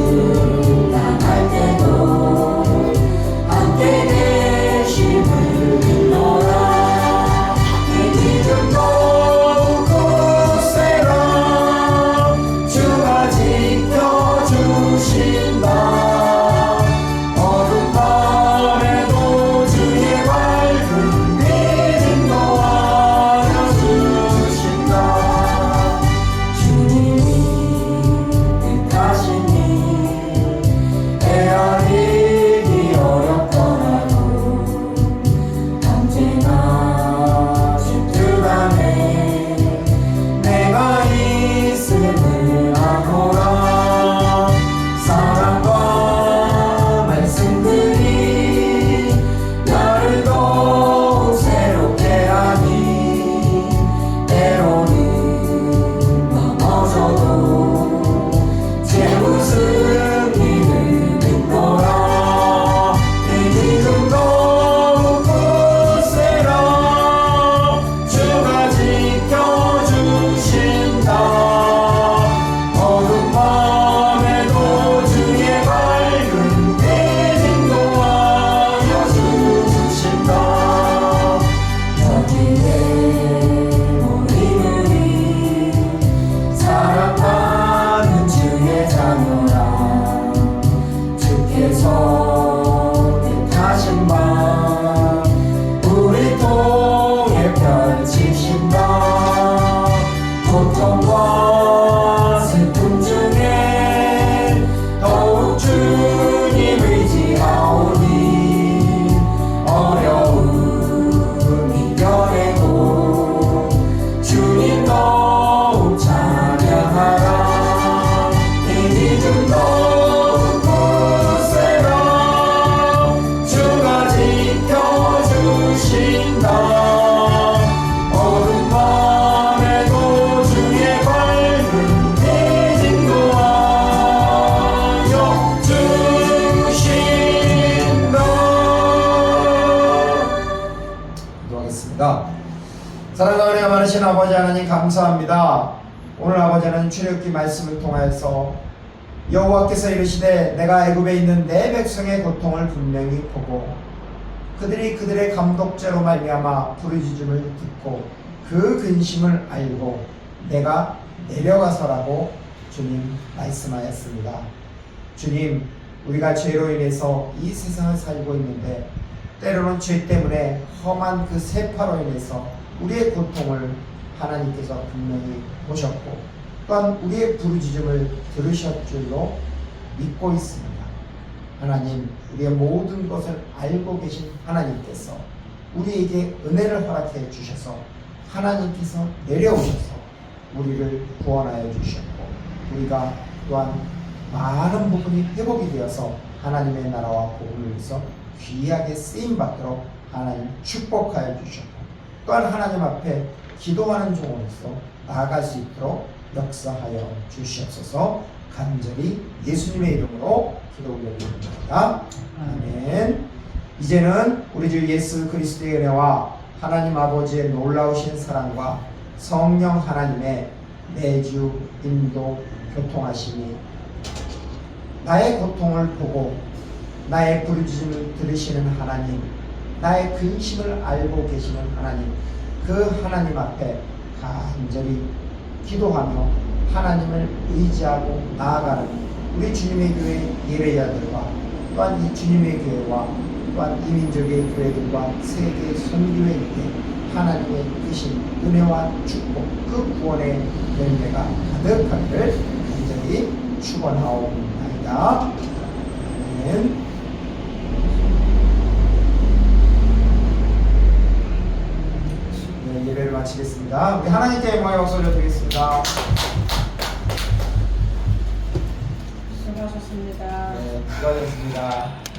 사랑하는 은혜가 많으신 아버지 하나님 감사합니다. 오늘 아버지 하나님 출애굽기 말씀을 통하여서 여호와께서 이르시되 내가 애굽에 있는 내 백성의 고통을 분명히 보고 그들이 그들의 감독죄로 말미암아 부르짖음을 듣고 그 근심을 알고 내가 내려가서라고 주님 말씀하였습니다. 주님, 우리가 죄로 인해서 이 세상을 살고 있는데 때로는 죄 때문에 험한 그 세파로 인해서 우리의 고통을 하나님께서 분명히 보셨고 또한 우리의 부르짖음을 들으실 줄로 믿고 있습니다. 하나님, 우리의 모든 것을 알고 계신 하나님께서 우리에게 은혜를 허락해 주셔서 하나님께서 내려오셔서 우리를 구원하여 주셨고 우리가 또한 많은 부분이 회복이 되어서 하나님의 나라와 복음을 위해서 귀하게 쓰임받도록 하나님 축복하여 주셨고 또한 하나님 앞에 기도하는 종으로서 나아갈 수 있도록 역사하여 주시옵소서. 간절히 예수님의 이름으로 기도 올려드립니다. 아멘. 이제는 우리 주 예수 그리스도의 은혜와 하나님 아버지의 놀라우신 사랑과 성령 하나님의 내주 인도 교통하심이 나의 고통을 보고 나의 부르짖음을 들으시는 하나님, 나의 근심을 알고 계시는 하나님, 그 하나님 앞에 간절히 기도하며 하나님을 의지하고 나아가는 우리 주님의 교회 예배자들과 또한 이 주님의 교회와 또한 이민족의 교회들과 세계 선교회에 하나님의 크신 은혜와 축복, 그 구원의 열매가 가득하기를 간절히 축원하옵나이다. 아멘. 네, 예배를 마치겠습니다. 우리 하나님께 영광의 박수 올려드리겠습니다. 수고하셨습니다. 네, 수고하셨습니다.